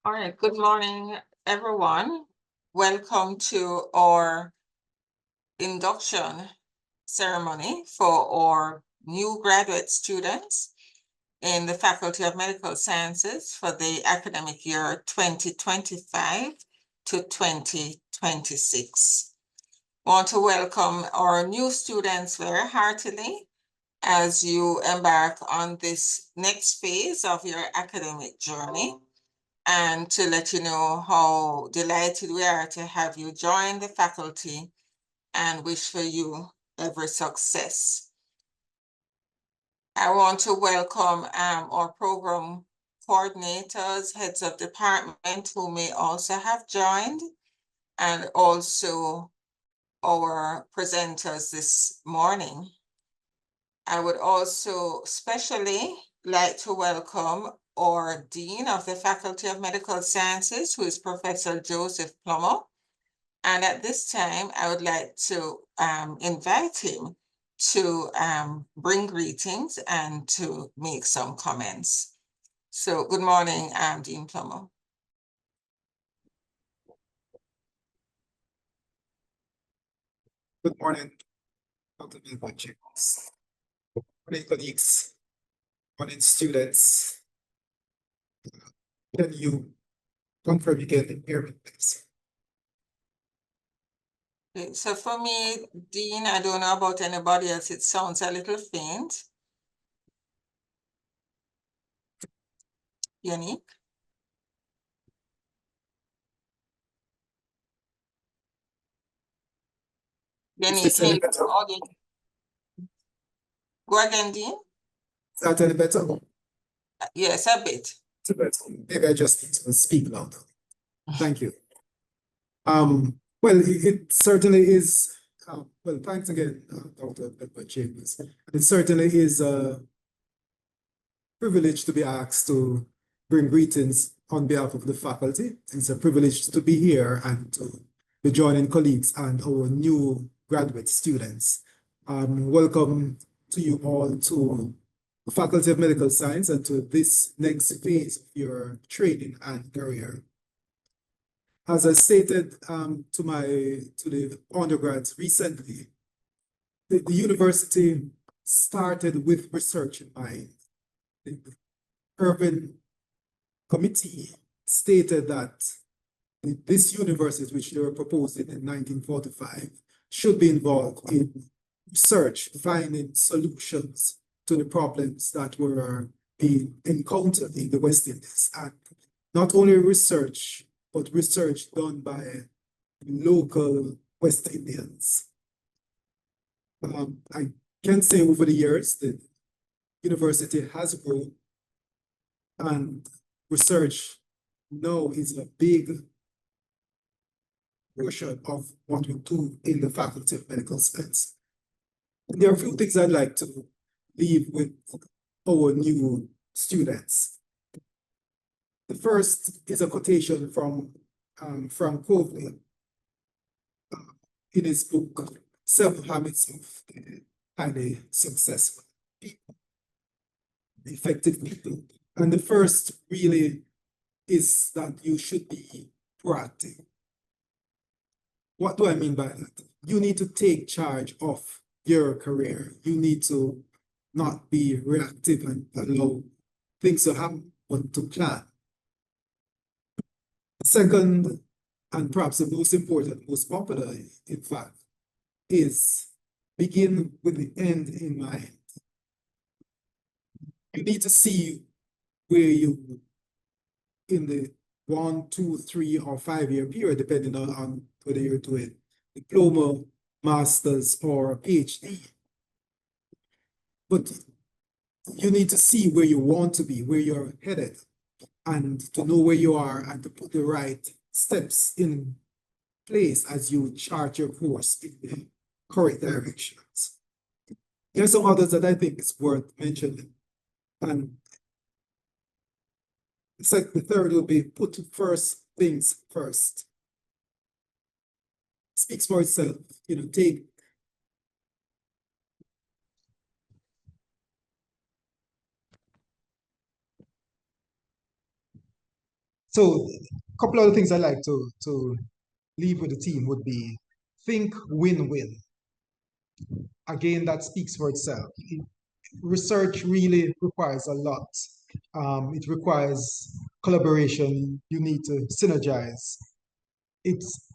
All right, good morning, everyone. Welcome to our induction ceremony for our new graduate students in the Faculty of Medical Sciences for the academic year 2025 to 2026. I want to welcome our new students very heartily as you embark on this next phase of your academic journey, and to let you know how delighted we are to have you join the faculty and wish for you every success. I want to welcome our program coordinators, heads of department who may also have joined, and also our presenters this morning. I would also especially like to welcome our Dean of the Faculty of Medical Sciences, who is Professor Joseph Plummer. And at this time, I would like to invite him to bring greetings and to make some comments. So good morning, Dean Plummer. Good morning, Dr. Melbourne. Good morning, colleagues. Good morning, students. Can you confirm you can hear me, please? Okay, so for me, Dean, I don't know about anybody else, it sounds a little faint. Unique. Is Can any you better? go again, Dean? Is that any better? Yes, a bit. It's a bit. Maybe I just need to speak louder. Thank you. Well, it certainly is. Well, thanks again, Dr. Melbourne Chambers. It certainly is a privilege to be asked to bring greetings on behalf of the faculty. It's a privilege to be here and to be joining colleagues and our new graduate students. Welcome to you all to the Faculty of Medical Science and to this next phase of your training and career. As I stated to the undergrads recently, the university started with research in mind. The Urban Committee stated that this university, which they were proposing in 1945, should be involved in research, finding solutions to the problems that were being encountered in the West Indies. And not only research, but research done by local West Indians. I can say over the years the university has grown, and research now is a big portion of what we do in the Faculty of Medical Science. And there are a few things I'd like to leave with our new students. The first is a quotation from Frank Covey in his book, 7 Habits of Highly Successful People, Effective People. And the first really is that you should be proactive. What do I mean by that? You need to take charge of your career. You need to not be reactive and allow things to happen, but to plan. Second, and perhaps the most important, most popular, in fact, is begin with the end in mind. You need to see where you, in the 1, 2, 3, or 5-year period, depending on whether you're doing diploma, master's, or PhD. But you need to see where you want to be, where you're headed, and to know where you are and to put the right steps in place as you chart your course in the correct directions. There are some others that I think is worth mentioning. And it's like the third will be put first things first. Speaks for itself, take So a couple of things I'd like to leave with the team would be think win-win. Again, that speaks for itself. Research really requires a lot. It requires collaboration. You need to synergize.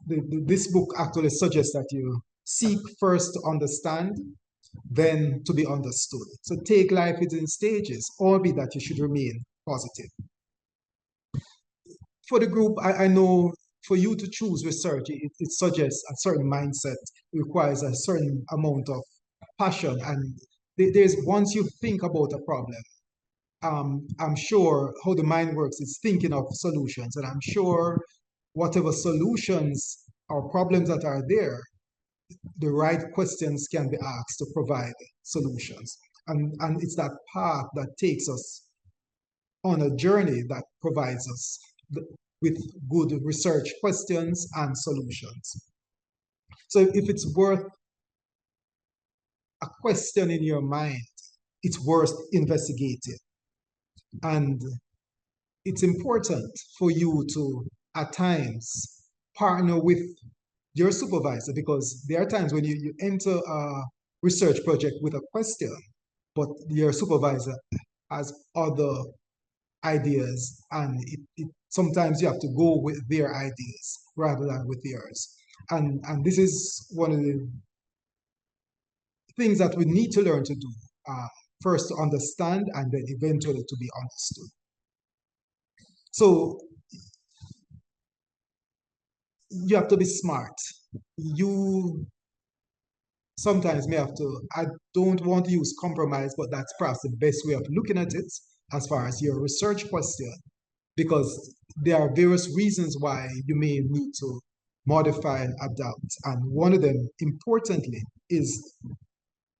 This book actually suggests that you seek first to understand, then to be understood. So take life in stages, albeit that you should remain positive. For the group, I know for you to choose research, it suggests a certain mindset, requires a certain amount of passion. And there's once you think about a problem, I'm sure how the mind works is thinking of solutions. And I'm sure whatever solutions or problems that are there, the right questions can be asked to provide solutions. And it's that path that takes us on a journey that provides us with good research questions and solutions. So if it's worth a question in your mind, it's worth investigating. And it's important for you to, at times, partner with your supervisor, because there are times when you enter a research project with a question, but your supervisor has other ideas, and sometimes you have to go with their ideas rather than with yours. And this is one of the things that we need to learn to do. First to understand, and then eventually to be understood. So you have to be smart. You sometimes may have to, I don't want to use compromise, but that's perhaps the best way of looking at it as far as your research question, because there are various reasons why you may need to modify and adapt. And one of them, importantly, is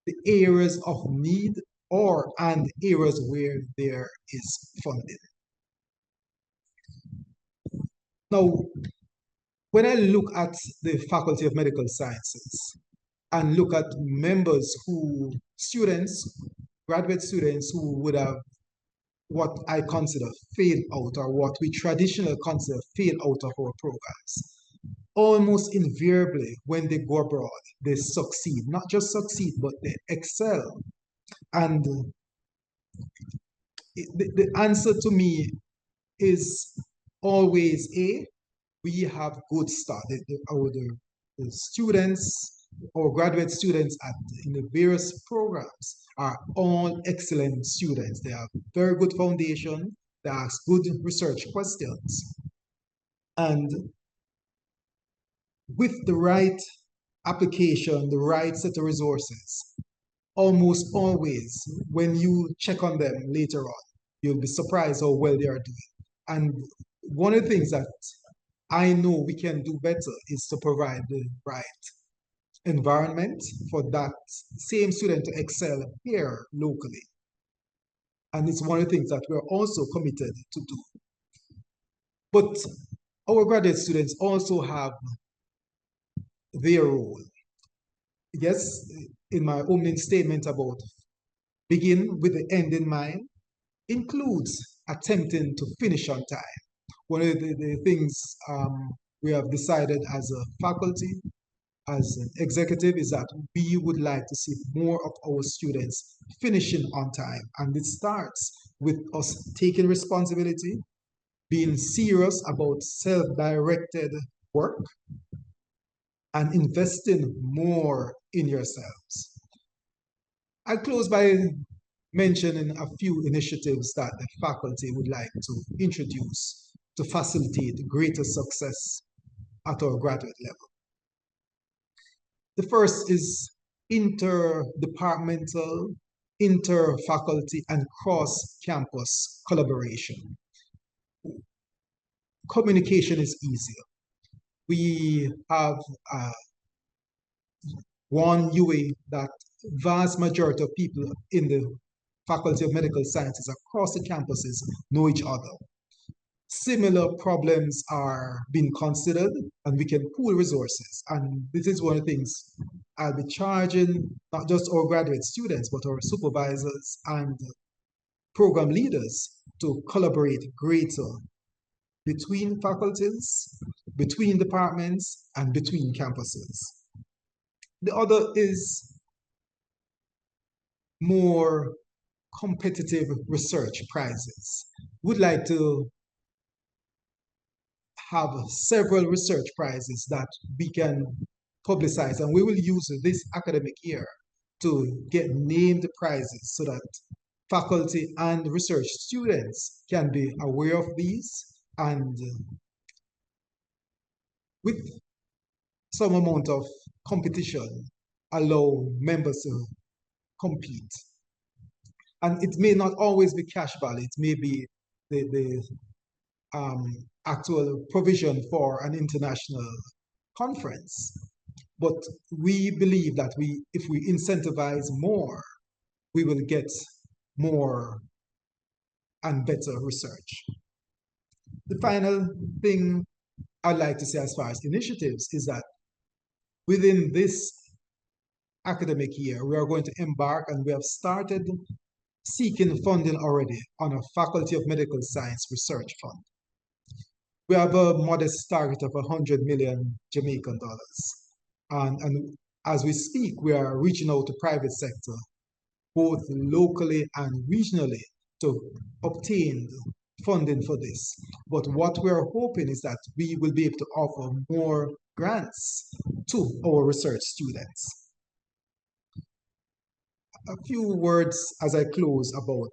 the areas of need and areas where there is funding. Now, when I look at the Faculty of Medical Sciences and look at members students, graduate students who would have what I consider failed out, or what we traditionally consider failed out of our programs, almost invariably when they go abroad, they succeed. Not just succeed, but they excel. And the answer to me is always we have good staff. The students or graduate students in the various programs are all excellent students. They have very good foundation. They ask good research questions. And with the right application, the right set of resources, almost always when you check on them later on, you'll be surprised how well they are doing. And one of the things that I know we can do better is to provide the right environment for that same student to excel here locally. And it's one of the things that we're also committed to do. But our graduate students also have their role. Yes, in my opening statement about begin with the end in mind, includes attempting to finish on time. One of the things we have decided as a faculty, as an executive, is that we would like to see more of our students finishing on time. And it starts with us taking responsibility, being serious about self-directed work, and investing more in yourselves. I'll close by mentioning a few initiatives that the faculty would like to introduce to facilitate greater success at our graduate level. The first is interdepartmental, inter-faculty, and cross-campus collaboration. Communication is easier. We have one UA that vast majority of people in the Faculty of Medical Sciences across the campuses know each other. Similar problems are being considered, and we can pool resources. And this is one of the things I'll be charging not just our graduate students, but our supervisors and program leaders to collaborate greater between faculties, between departments, and between campuses. The other is more competitive research prizes. We'd like to have several research prizes that we can publicize, and we will use this academic year to get named prizes so that faculty and research students can be aware of these, and with some amount of competition, allow members to compete. And it may not always be cash value, it may be the actual provision for an international conference. But we believe that if we incentivize more, we will get more and better research. The final thing I'd like to say as far as initiatives is that within this academic year, we are going to embark, and we have started seeking funding already on a Faculty of Medical Science Research Fund. We have a modest target of 100 million Jamaican dollars. And as we speak, we are reaching out to private sector, both locally and regionally, to obtain funding for this. But what we're hoping is that we will be able to offer more grants to our research students. A few words as I close about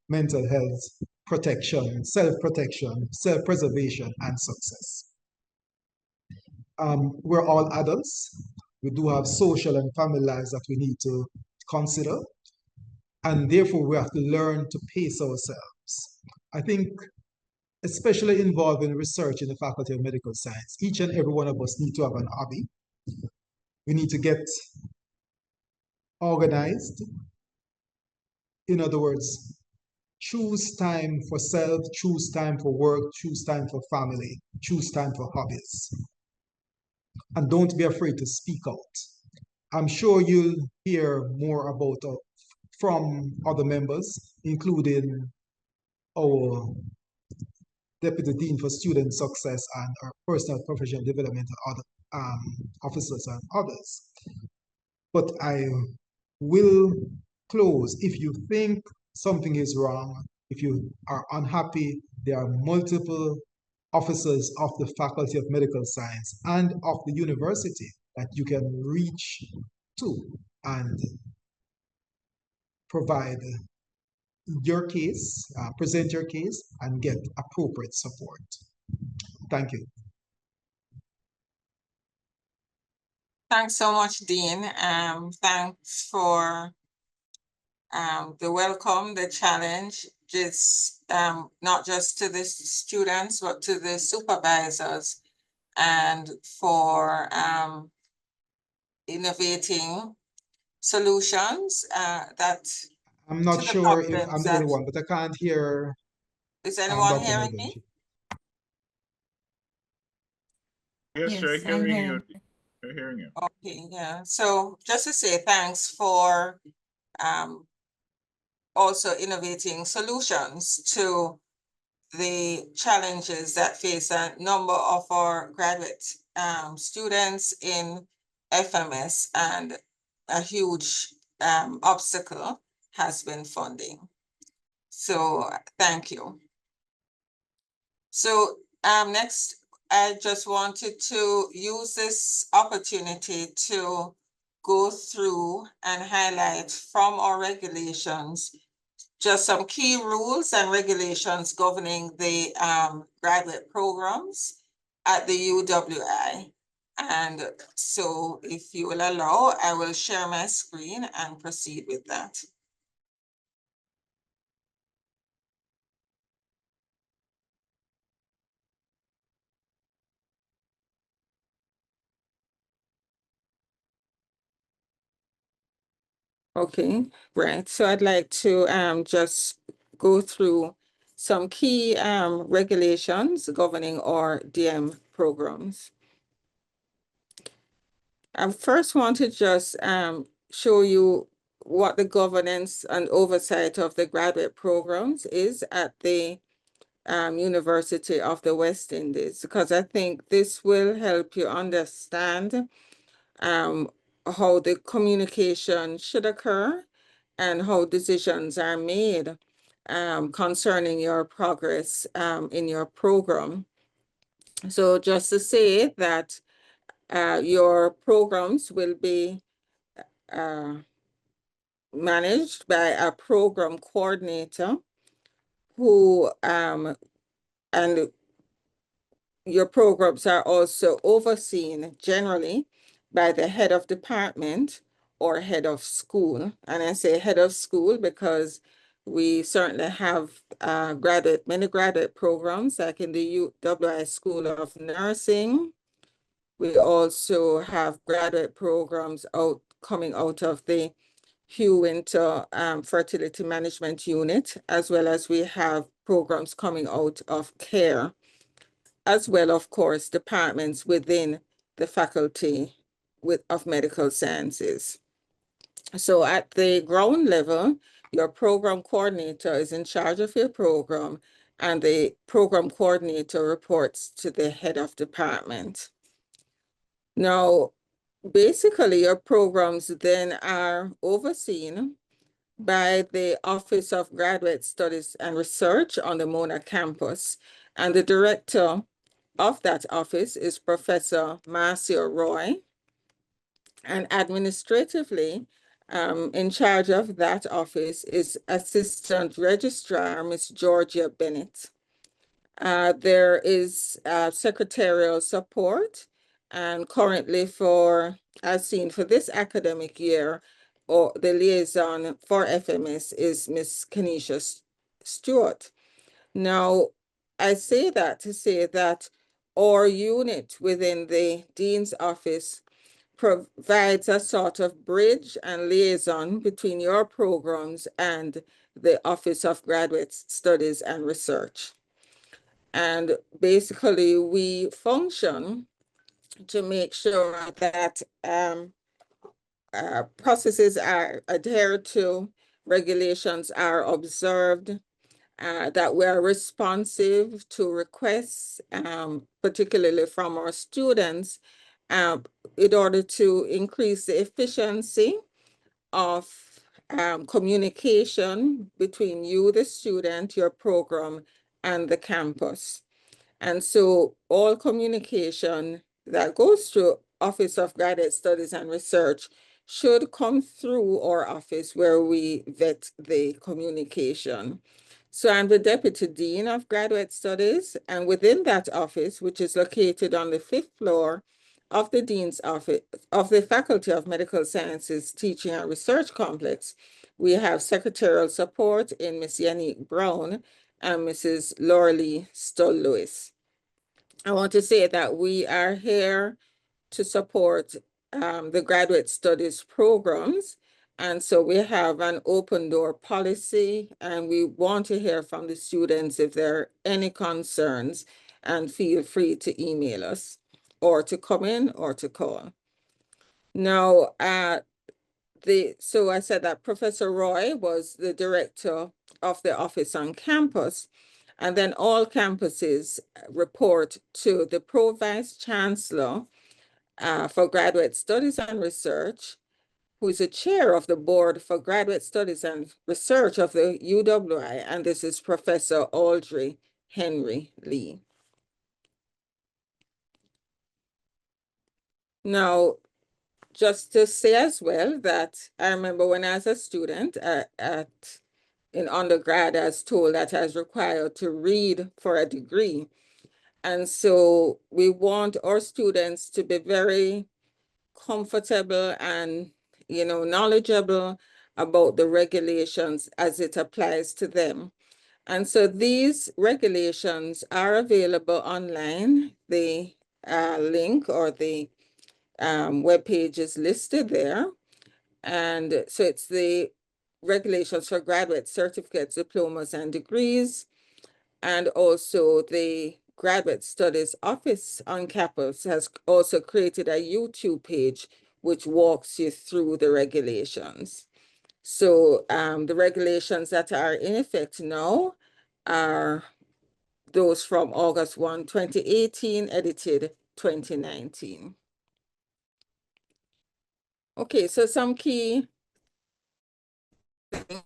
mental health protection, self-protection, self-preservation, and success. We're all adults. We do have social and family lives that we need to consider, and therefore we have to learn to pace ourselves. I think, especially involved in research in the Faculty of Medical Science, each and every one of us need to have an hobby. We need to get organized. In other words, choose time for self, choose time for work, choose time for family, choose time for hobbies. And don't be afraid to speak out. I'm sure you'll hear more about from other members, including our Deputy Dean for Student Success and our Personal Professional Development and other officers and others. But I will close. If you think something is wrong, if you are unhappy, there are multiple officers of the Faculty of Medical Science and of the university that you can reach to and provide your case, present your case, and get appropriate support. Thank you. Thanks so much, Dean. Thanks for the welcome, the challenge, just not just to the students, but to the supervisors, and for innovating solutions that I'm not to the sure if I'm problems the only that. one, but I can't hear Is anyone Dr. hearing Melbourne. me? Yes, we're Yes, I'm hearing here. you. We're hearing you. Okay, yeah. So just to say thanks for also innovating solutions to the challenges that face a number of our graduate students in FMS, and a huge obstacle has been funding. So thank you. So next, I just wanted to use this opportunity to go through and highlight from our regulations just some key rules and regulations governing the graduate programs at the UWI. And so if you will allow, I will share my screen and proceed with that. Okay, right. So I'd like to just go through some key regulations governing our DM programs. I first want to just show you what the governance and oversight of the graduate programs is at the University of the West Indies, because I think this will help you understand how the communication should occur and how decisions are made concerning your progress in your program. So just to say that your programs will be managed by a program coordinator who and your programs are also overseen generally by the head of department or head of school. And I say head of school because we certainly have many graduate programs, like in the UWI School of Nursing. We also have graduate programs coming out of the Hugh Winter Fertility Management Unit, as well as we have programs coming out of care, as well, of course, departments within the Faculty of Medical Sciences. So at the ground level, your program coordinator is in charge of your program, and the program coordinator reports to the head of department. Now, basically, your programs then are overseen by the Office of Graduate Studies and Research on the Mona campus, and the director of that office is Professor Marcia Roy, and administratively, in charge of that office is Assistant Registrar, Ms. Georgia Bennett. There is secretarial support, and currently as seen for this academic year, or the liaison for FMS is Ms. Kenesha Stewart. Now, I say that to say that our unit within the Dean's office provides a sort of bridge and liaison between your programs and the Office of Graduate Studies and Research. And basically, we function to make sure that processes are adhered to, regulations are observed, that we are responsive to requests, particularly from our students, in order to increase the efficiency of communication between you, the student, your program, and the campus. And so all communication that goes through Office of Graduate Studies and Research should come through our office, where we vet the communication. So I'm the Deputy Dean of Graduate Studies, and within that office, which is located on the 5th floor of the Dean's office of the Faculty of Medical Sciences Teaching and Research Complex, we have secretarial support in Ms. Yannick Brown and Mrs. Lauralee Stoll-Lewis. I want to say that we are here to support the graduate studies programs. And so we have an open door policy, and we want to hear from the students if there are any concerns, and feel free to email us or to come in or to call. Now, so I said that Professor Roy was the director of the office on campus, and then all campuses report to the Pro-Vice Chancellor for Graduate Studies and Research, who is the chair of the Board for Graduate Studies and Research of the UWI, and this is Professor Audrey Henry Lee. Now, just to say as well that I remember when I was a student in undergrad, I was told that I was required to read for a degree. And so we want our students to be very comfortable and, knowledgeable about the regulations as it applies to them. And so these regulations are available online. The link or the webpage is listed there. And so it's the regulations for graduate certificates, diplomas, and degrees, and also the Graduate Studies Office on campus has also created a YouTube page which walks you through the regulations. So the regulations that are in effect now are those from August 1, 2018, edited 2019. Okay, so some key things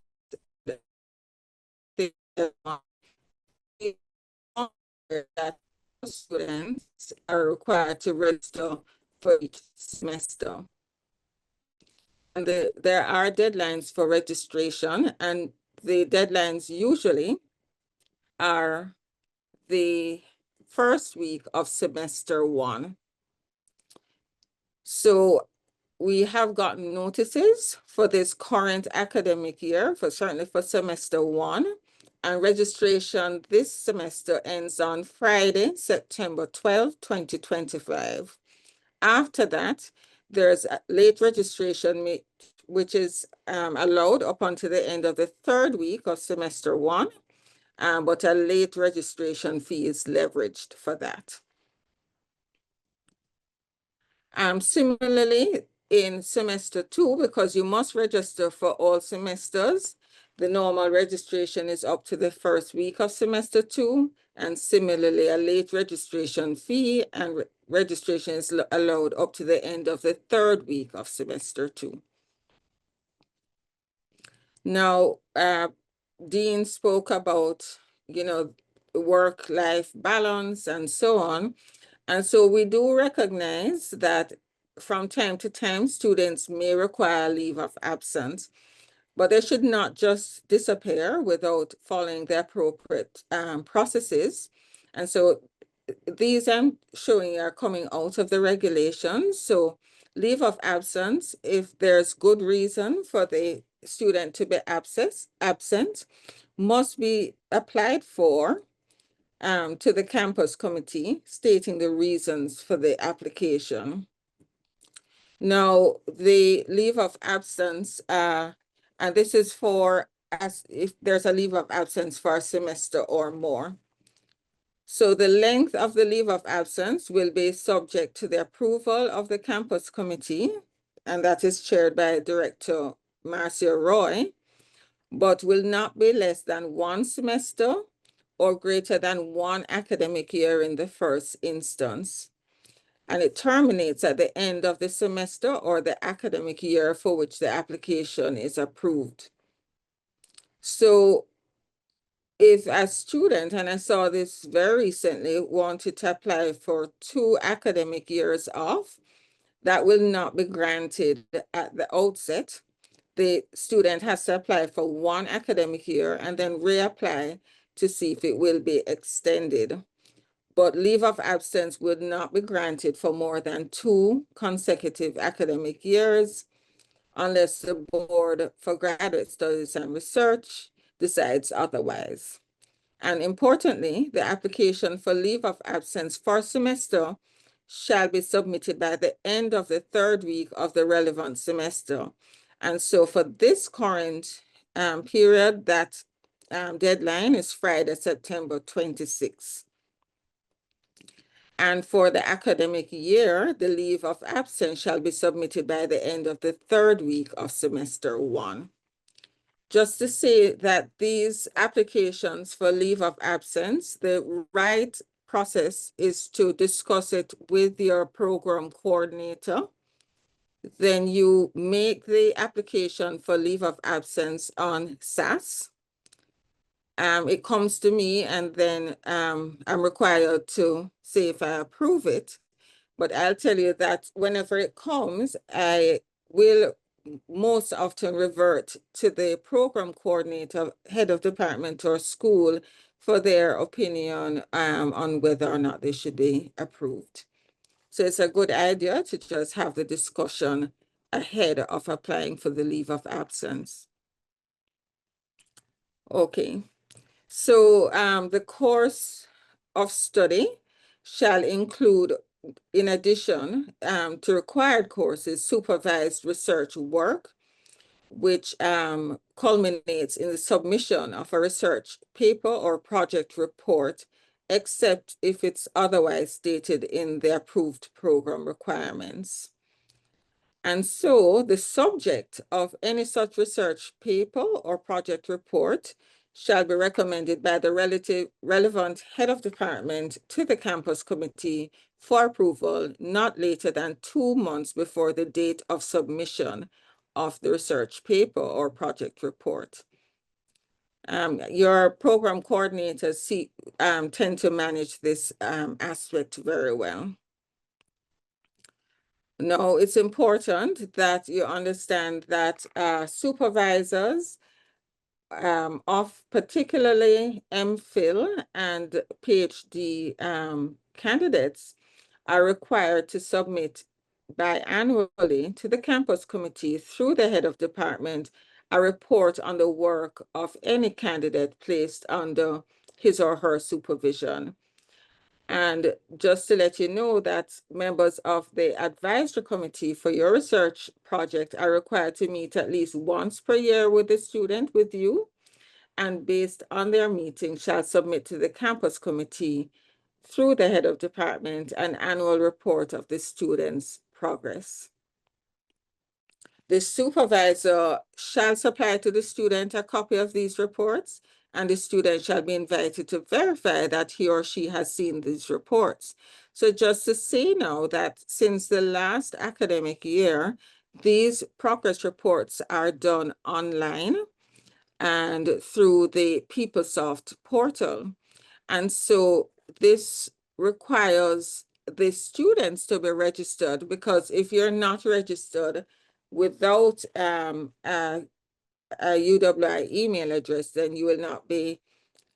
that students are required to register for each semester. And there are deadlines for registration, and the deadlines usually are the first week of semester 1. So we have gotten notices for this current academic year, certainly for semester 1, and registration this semester ends on Friday, September 12, 2025. After that, there's a late registration, which is allowed up until the end of the 3rd week of semester 1, but a late registration fee is leveraged for that. Similarly, in semester 2, because you must register for all semesters, the normal registration is up to the 1st week of semester 2, and similarly, a late registration fee and registration is allowed up to the end of the 3rd week of semester 2. Now, Dean spoke about, work-life balance and so on. And so we do recognize that from time to time, students may require leave of absence, but they should not just disappear without following the appropriate processes. And so these I'm showing are coming out of the regulations. So leave of absence, if there's good reason for the student to be absent, must be applied for to the campus committee, stating the reasons for the application. Now, the leave of absence, and this is for as if there's a leave of absence for a semester or more. So the length of the leave of absence will be subject to the approval of the campus committee, and that is chaired by Director Marcia Roy, but will not be less than 1 semester or greater than 1 academic year in the first instance. And it terminates at the end of the semester or the academic year for which the application is approved. So if a student, and I saw this very recently, wanted to apply for 2 academic years off, that will not be granted at the outset. The student has to apply for 1 academic year and then reapply to see if it will be extended. But leave of absence would not be granted for more than 2 consecutive academic years unless the Board for Graduate Studies and Research decides otherwise. And importantly, the application for leave of absence for semester shall be submitted by the end of the 3rd week of the relevant semester. And so for this current period, that deadline is Friday, September 26th. And for the academic year, the leave of absence shall be submitted by the end of the 3rd week of semester 1. Just to say that these applications for leave of absence, the right process is to discuss it with your program coordinator. Then you make the application for leave of absence on SAS. It comes to me, and then I'm required to say if I approve it. But I'll tell you that whenever it comes, I will most often revert to the program coordinator, head of department or school for their opinion on whether or not they should be approved. So it's a good idea to just have the discussion ahead of applying for the leave of absence. Okay, so the course of study shall include, in addition to required courses, supervised research work, which culminates in the submission of a research paper or project report, except if it's otherwise stated in the approved program requirements. And so the subject of any such research paper or project report shall be recommended by the relevant head of department to the campus committee for approval not later than 2 months before the date of submission of the research paper or project report. Your program coordinators tend to manage this aspect very well. Now, it's important that you understand that supervisors of particularly MPhil and PhD candidates are required to submit biannually to the campus committee through the head of department a report on the work of any candidate placed under his or her supervision. And just to let you know that members of the advisory committee for your research project are required to meet at least once per year with the student, with you, and based on their meeting shall submit to the campus committee through the head of department an annual report of the student's progress. The supervisor shall supply to the student a copy of these reports, and the student shall be invited to verify that he or she has seen these reports. So just to say now that since the last academic year, these progress reports are done online and through the PeopleSoft portal. And so this requires the students to be registered, because if you're not registered without a UWI email address, then you will not be,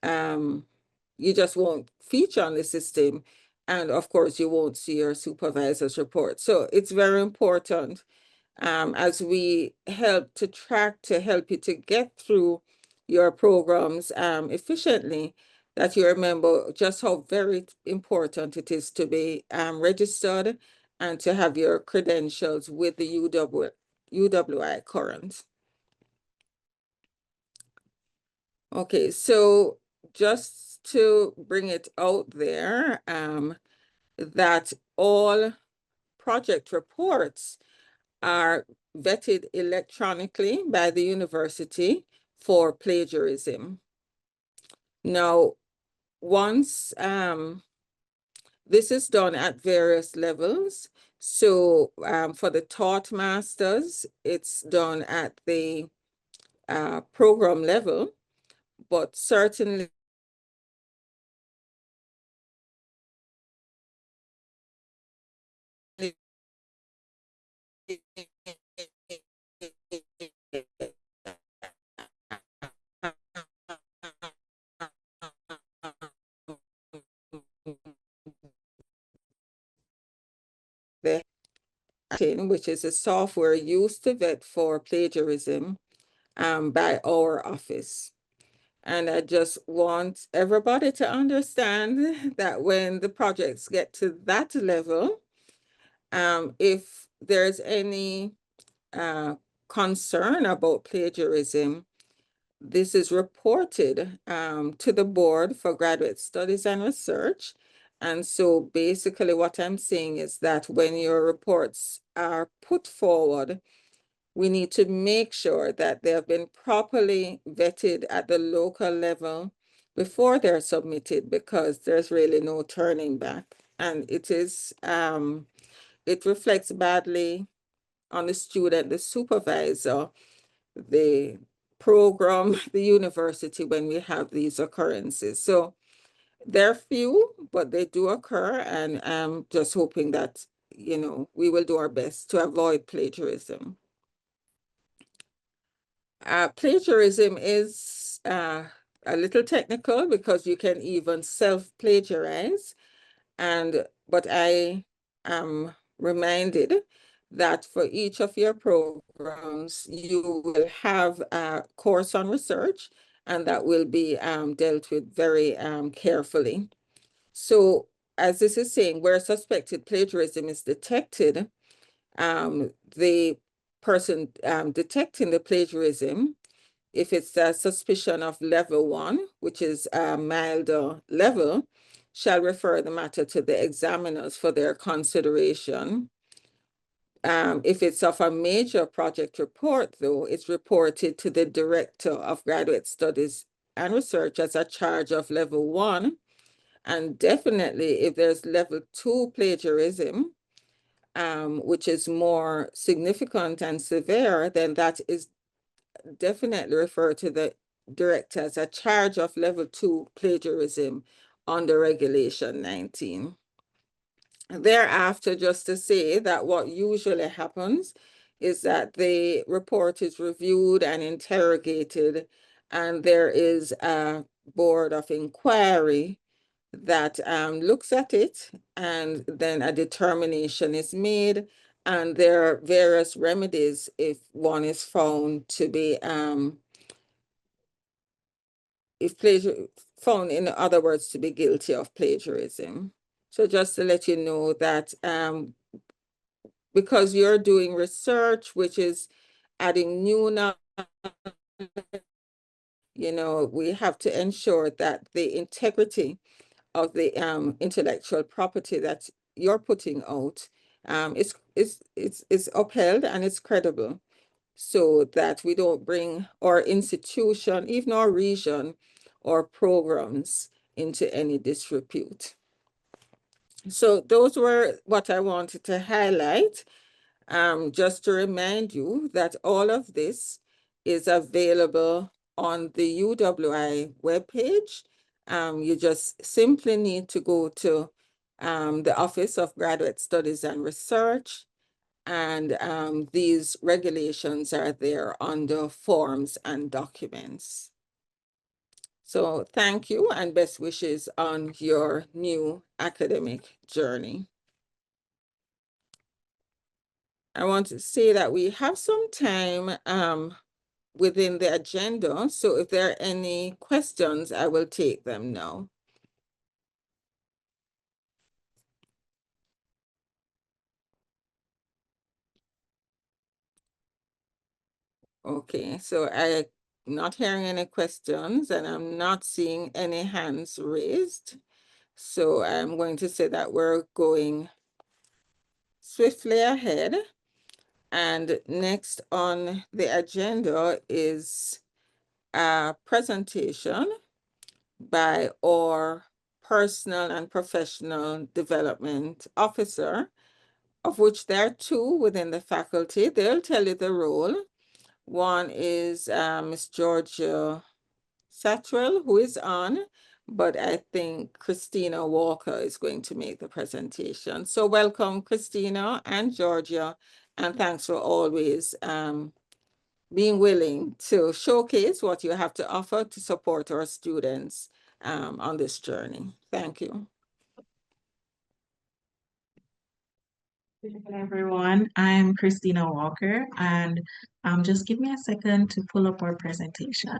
you just won't feature on the system. And of course, you won't see your supervisor's report. So it's very important as we help to track, to help you to get through your programs efficiently, that you remember just how very important it is to be registered and to have your credentials with the UWI current. Okay, so just to bring it out there, that all project reports are vetted electronically by the university for plagiarism. Now, once this is done at various levels. So for the taught masters, it's done at the program level, but certainly which is a software used to vet for plagiarism by our office. And I just want everybody to understand that when the projects get to that level, if there's any concern about plagiarism, this is reported to the Board for Graduate Studies and Research. And so basically what I'm saying is that when your reports are put forward, we need to make sure that they have been properly vetted at the local level before they're submitted, because there's really no turning back. And it is, it reflects badly on the student, the supervisor, the program, the university, when we have these occurrences. So they're few, but they do occur, and I'm just hoping that, you know, we will do our best to avoid plagiarism. Plagiarism is a little technical because you can even self-plagiarize, but I am reminded that for each of your programs, you will have a course on research, and that will be dealt with very carefully. So as this is saying, where suspected plagiarism is detected, the person detecting the plagiarism, if it's a suspicion of level 1, which is a milder level, shall refer the matter to the examiners for their consideration. If it's of a major project report, though, it's reported to the Director of Graduate Studies and Research as a charge of level 1. And definitely if there's level 2 plagiarism, which is more significant and severe, then that is definitely referred to the director as a charge of level 2 plagiarism under Regulation 19. Thereafter, just to say that what usually happens is that the report is reviewed and interrogated, and there is a board of inquiry that looks at it, and then a determination is made, and there are various remedies if one is found to be found, in other words, to be guilty of plagiarism. So just to let you know that because you're doing research, which is adding new knowledge, we have to ensure that the integrity of the intellectual property that you're putting out is upheld and it's credible, so that we don't bring our institution, even our region or programs, into any disrepute. So those were what I wanted to highlight, just to remind you that all of this is available on the UWI webpage. You just simply need to go to the Office of Graduate Studies and Research, and these regulations are there under Forms and Documents. So thank you and best wishes on your new academic journey. I want to say that we have some time within the agenda, so if there are any questions, I will take them now. Okay, so I'm not hearing any questions and I'm not seeing any hands raised. So I'm going to say that we're going swiftly ahead. And next on the agenda is a presentation by our Personal and Professional Development Officer, of which there are 2 within the faculty. They'll tell you the role. One is Ms. Georgia Satchwell, who is on, but I think Christina Walker is going to make the presentation. So welcome, Christina and Georgia, and thanks for always being willing to showcase what you have to offer to support our students on this journey. Thank you. Hello everyone, I'm Christina Walker, and just give me a second to pull up our presentation.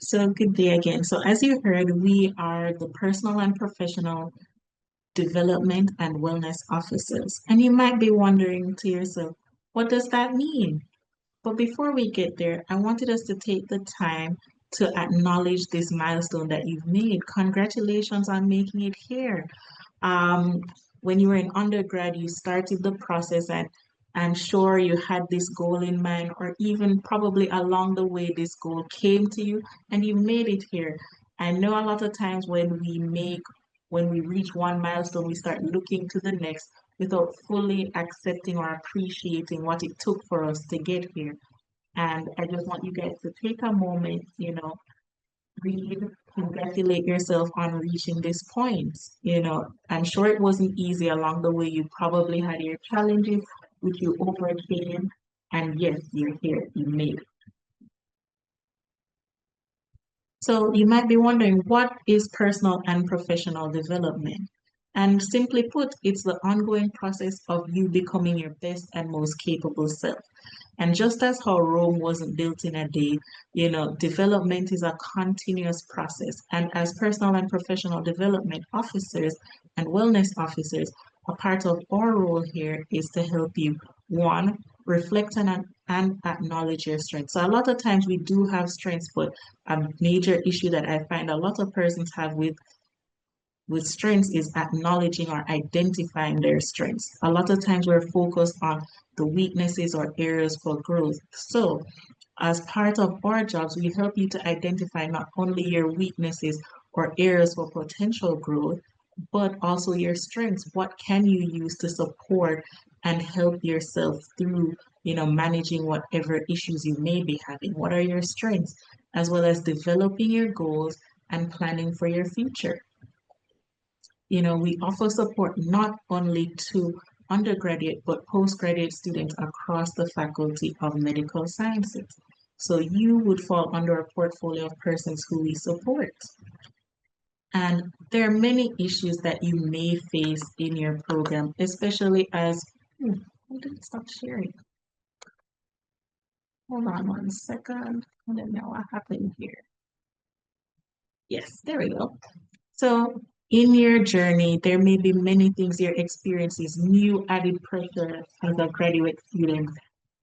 So good day again. So as you heard, we are the Personal and Professional Development and Wellness Officers. And you might be wondering to yourself, what does that mean? But before we get there, I wanted us to take the time to acknowledge this milestone that you've made. Congratulations on making it here. When you were in undergrad, you started the process, and I'm sure you had this goal in mind, or even probably along the way, this goal came to you and you made it here. I know a lot of times when we reach one milestone, we start looking to the next without fully accepting or appreciating what it took for us to get here. And I just want you guys to take a moment, breathe, congratulate yourself on reaching this point. I'm sure it wasn't easy along the way. You probably had your challenges, which you overcame, and yes, you're here, you made it. So you might be wondering, what is personal and professional development? And simply put, it's the ongoing process of you becoming your best and most capable self. And just as how Rome wasn't built in a day, development is a continuous process. And as personal and professional development officers and wellness officers, a part of our role here is to help you, 1, reflect and acknowledge your strengths. So a lot of times we do have strengths, but a major issue that I find a lot of persons have with strengths is acknowledging or identifying their strengths. A lot of times we're focused on the weaknesses or areas for growth. So as part of our jobs, we help you to identify not only your weaknesses or areas for potential growth, but also your strengths. What can you use to support and help yourself through, managing whatever issues you may be having? What are your strengths? As well as developing your goals and planning for your future. We offer support not only to undergraduate but postgraduate students across the Faculty of Medical Sciences. So you would fall under a portfolio of persons who we support. And there are many issues that you may face in your program, especially as, I didn't stop sharing. Hold on 1 second. I don't know what happened here. Yes, there we go. So in your journey, there may be many things your experiences, new added pressure as a graduate student.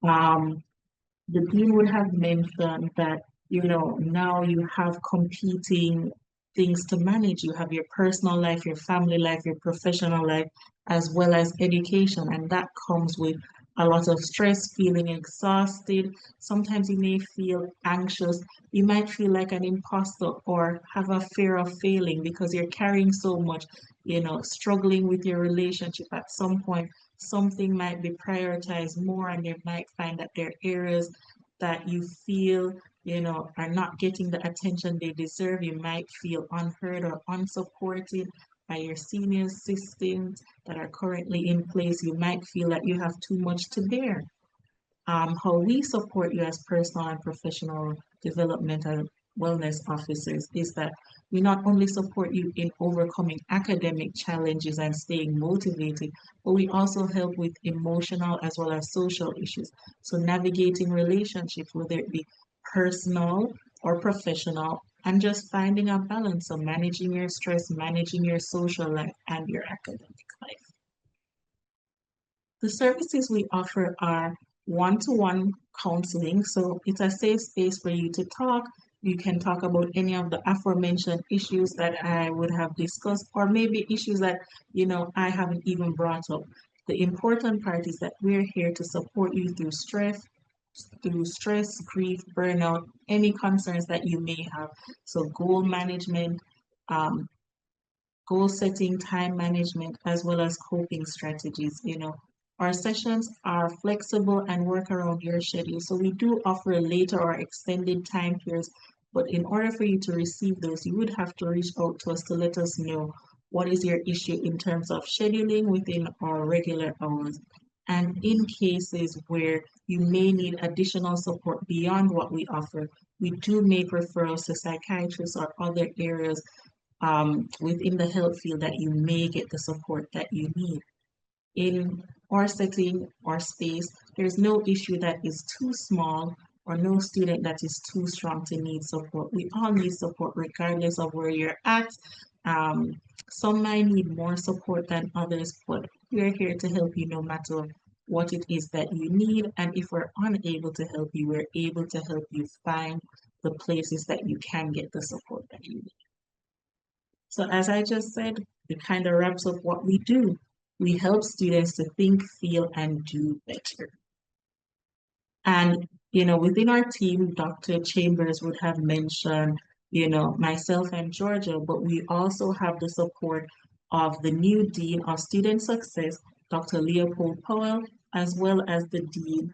The dean would have mentioned that, now you have competing things to manage. You have your personal life, your family life, your professional life, as well as education. And that comes with a lot of stress, feeling exhausted. Sometimes you may feel anxious. You might feel like an imposter or have a fear of failing because you're carrying so much, struggling with your relationship. At some point, something might be prioritized more, and you might find that there are areas that you feel, are not getting the attention they deserve. You might feel unheard or unsupported by your senior systems that are currently in place. You might feel that you have too much to bear. How we support you as personal and professional developmental wellness officers is that we not only support you in overcoming academic challenges and staying motivated, but we also help with emotional as well as social issues. So navigating relationships, whether it be personal or professional, and just finding a balance of managing your stress, managing your social life, and your academic life. The services we offer are one-to-one counseling. So it's a safe space for you to talk. You can talk about any of the aforementioned issues that I would have discussed, or maybe issues that, I haven't even brought up. The important part is that we're here to support you through stress, grief, burnout, any concerns that you may have. So goal management, goal setting, time management, as well as coping strategies. Our sessions are flexible and work around your schedule. So we do offer later or extended time periods, but in order for you to receive those, you would have to reach out to us to let us know what is your issue in terms of scheduling within our regular hours. And in cases where you may need additional support beyond what we offer, we do make referrals to psychiatrists or other areas within the health field that you may get the support that you need. In our setting or space, there's no issue that is too small or no student that is too strong to need support. We all need support regardless of where you're at. Some might need more support than others, but we're here to help you no matter what it is that you need. And if we're unable to help you, we're able to help you find the places that you can get the support that you need. So as I just said, it kind of wraps up what we do. We help students to think, feel, and do better. And, within our team, Dr. Chambers would have mentioned, myself and Georgia, but we also have the support of the new Dean of Student Success, Dr. Leopold Powell, as well as the Dean,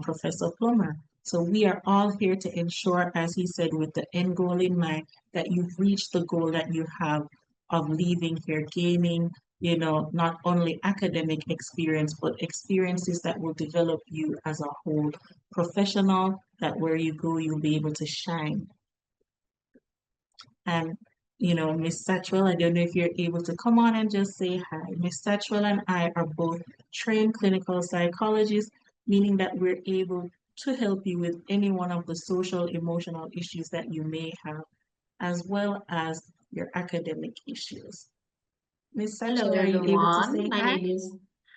Professor Plummer. So we are all here to ensure, as he said, with the end goal in mind, that you've reached the goal that you have of leaving here, gaining, not only academic experience, but experiences that will develop you as a whole professional, that where you go, you'll be able to shine. And, Miss Satchwell, I don't know if you're able to come on and just say hi. Miss Satchwell and I are both trained clinical psychologists, meaning that we're able to help you with any one of the social, emotional issues that you may have, as well as your academic issues. Miss Hello Satchwell, are you able to everyone. say My hi? name is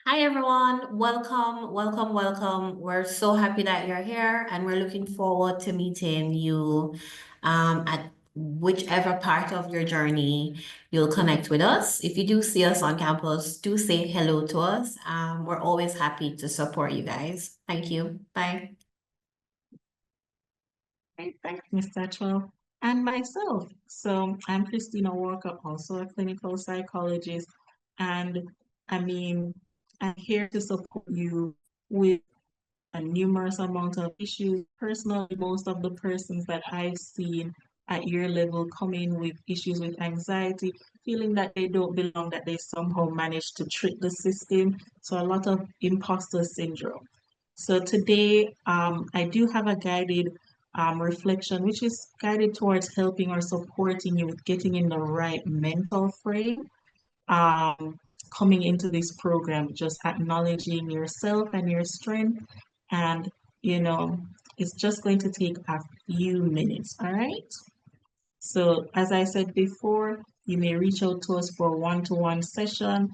Hi everyone, welcome, welcome, welcome. We're so happy that you're here and we're looking forward to meeting you at whichever part of your journey you'll connect with us. If you do see us on campus, do say hello to us. We're always happy to support you guys. Thank you. Bye. Great, thanks, Ms. Satchwell. And myself. So I'm Christina Walker, also a clinical psychologist. And I mean, I'm here to support you with a numerous amount of issues. Personally, most of the persons that I've seen at your level come in with issues with anxiety, feeling that they don't belong, that they somehow manage to trick the system. So a lot of imposter syndrome. So today, I do have a guided reflection, which is guided towards helping or supporting you with getting in the right mental frame. Coming into this program, just acknowledging yourself and your strength, and you know, it's just going to take a few minutes, all right? So as I said before, you may reach out to us for a one-to-one session.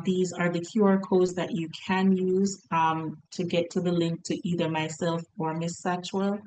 These are the QR codes that you can use to get to the link to either myself or Miss Satchwell.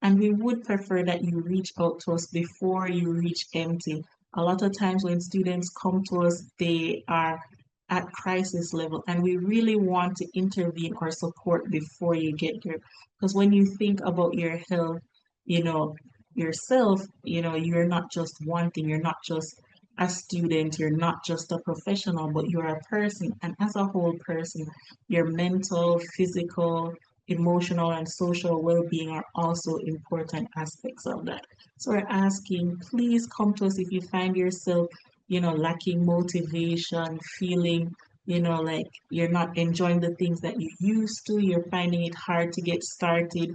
And we would prefer that you reach out to us before you reach empty. A lot of times when students come to us, they are at crisis level, and we really want to intervene or support before you get there. Because when you think about your health, you know, yourself, you're not just one thing, you're not just a student, you're not just a professional, but you're a person. And as a whole person, your mental, physical, emotional, and social well-being are also important aspects of that. So we're asking, please come to us if you find yourself, lacking motivation, feeling, like you're not enjoying the things that you used to, you're finding it hard to get started,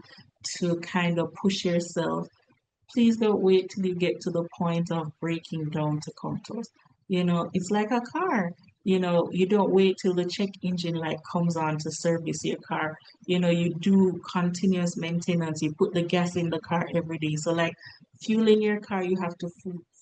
to kind of push yourself. Please don't wait till you get to the point of breaking down to come to us. It's like a car. You don't wait till the check engine light comes on to service your car. You do continuous maintenance. You put the gas in the car every day. So like fueling your car, you have to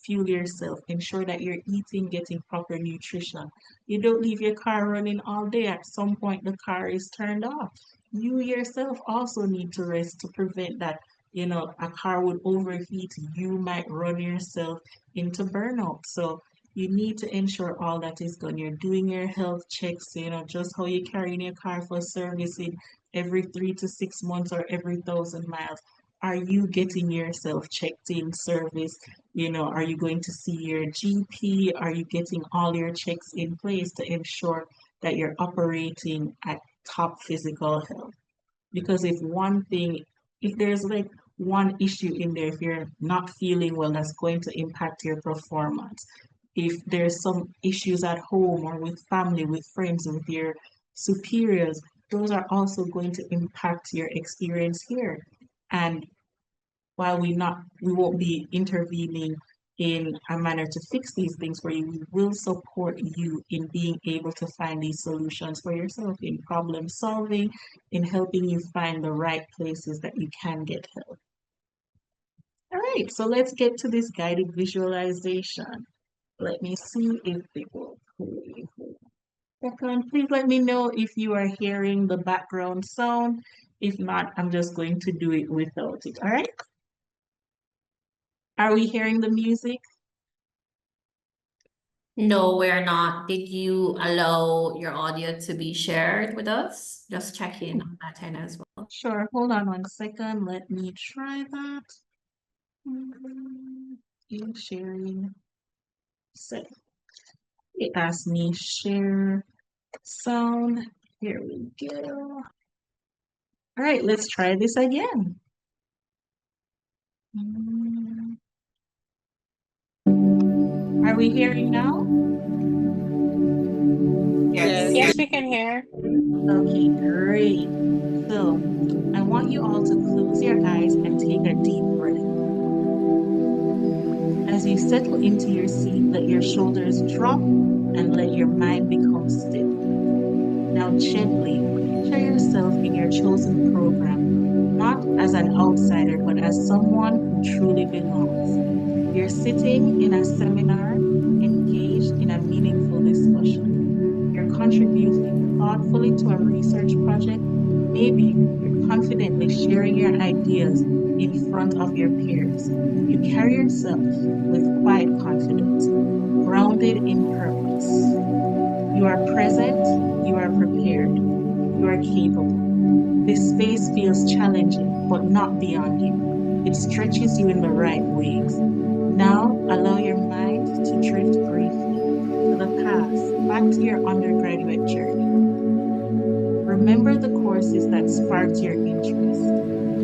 fuel yourself. Ensure that you're eating, getting proper nutrition. You don't leave your car running all day. At some point, the car is turned off. You yourself also need to rest to prevent that a car would overheat, you might run yourself into burnout. So you need to ensure all that is done. You're doing your health checks, just how you carry in your car for servicing every 3 to 6 months or every 1,000 miles. Are you getting yourself checked in, service? Are you going to see your GP? Are you getting all your checks in place to ensure that you're operating at top physical health? Because if there's like one issue in there, if you're not feeling well, that's going to impact your performance. If there's some issues at home or with family, with friends, with your superiors, those are also going to impact your experience here. And while we won't be intervening in a manner to fix these things for you, we will support you in being able to find these solutions for yourself, in problem solving, in helping you find the right places that you can get help. All right, so let's get to this guided visualization. Let me see if it will play. Second, please let me know if you are hearing the background sound. If not, I'm just going to do it without it. All right. Are we hearing the music? No, we're not. Did you allow your audio to be shared with us? Just check in on that end as well. Sure. Hold on 1 second. Let me try that. In sharing. Set. It asked me share sound. Here we go. All right, let's try this again. Are we hearing now? Yes. Yes, we can hear. Okay, great. So I want you all to close your eyes and take a deep breath. As you settle into your seat, let your shoulders drop and let your mind become still. Now gently picture yourself in your chosen program, not as an outsider, but as someone who truly belongs. You're sitting in a seminar, engaged in a meaningful discussion. You're contributing thoughtfully to a research project. Maybe you're confidently sharing your ideas in front of your peers. You carry yourself with quiet confidence, grounded in purpose. You are present, you are prepared, you are capable. This space feels challenging, but not beyond you. It stretches you in the right ways. Now, allow your mind to drift briefly to the past, back to your undergraduate journey. Remember the courses that sparked your interest,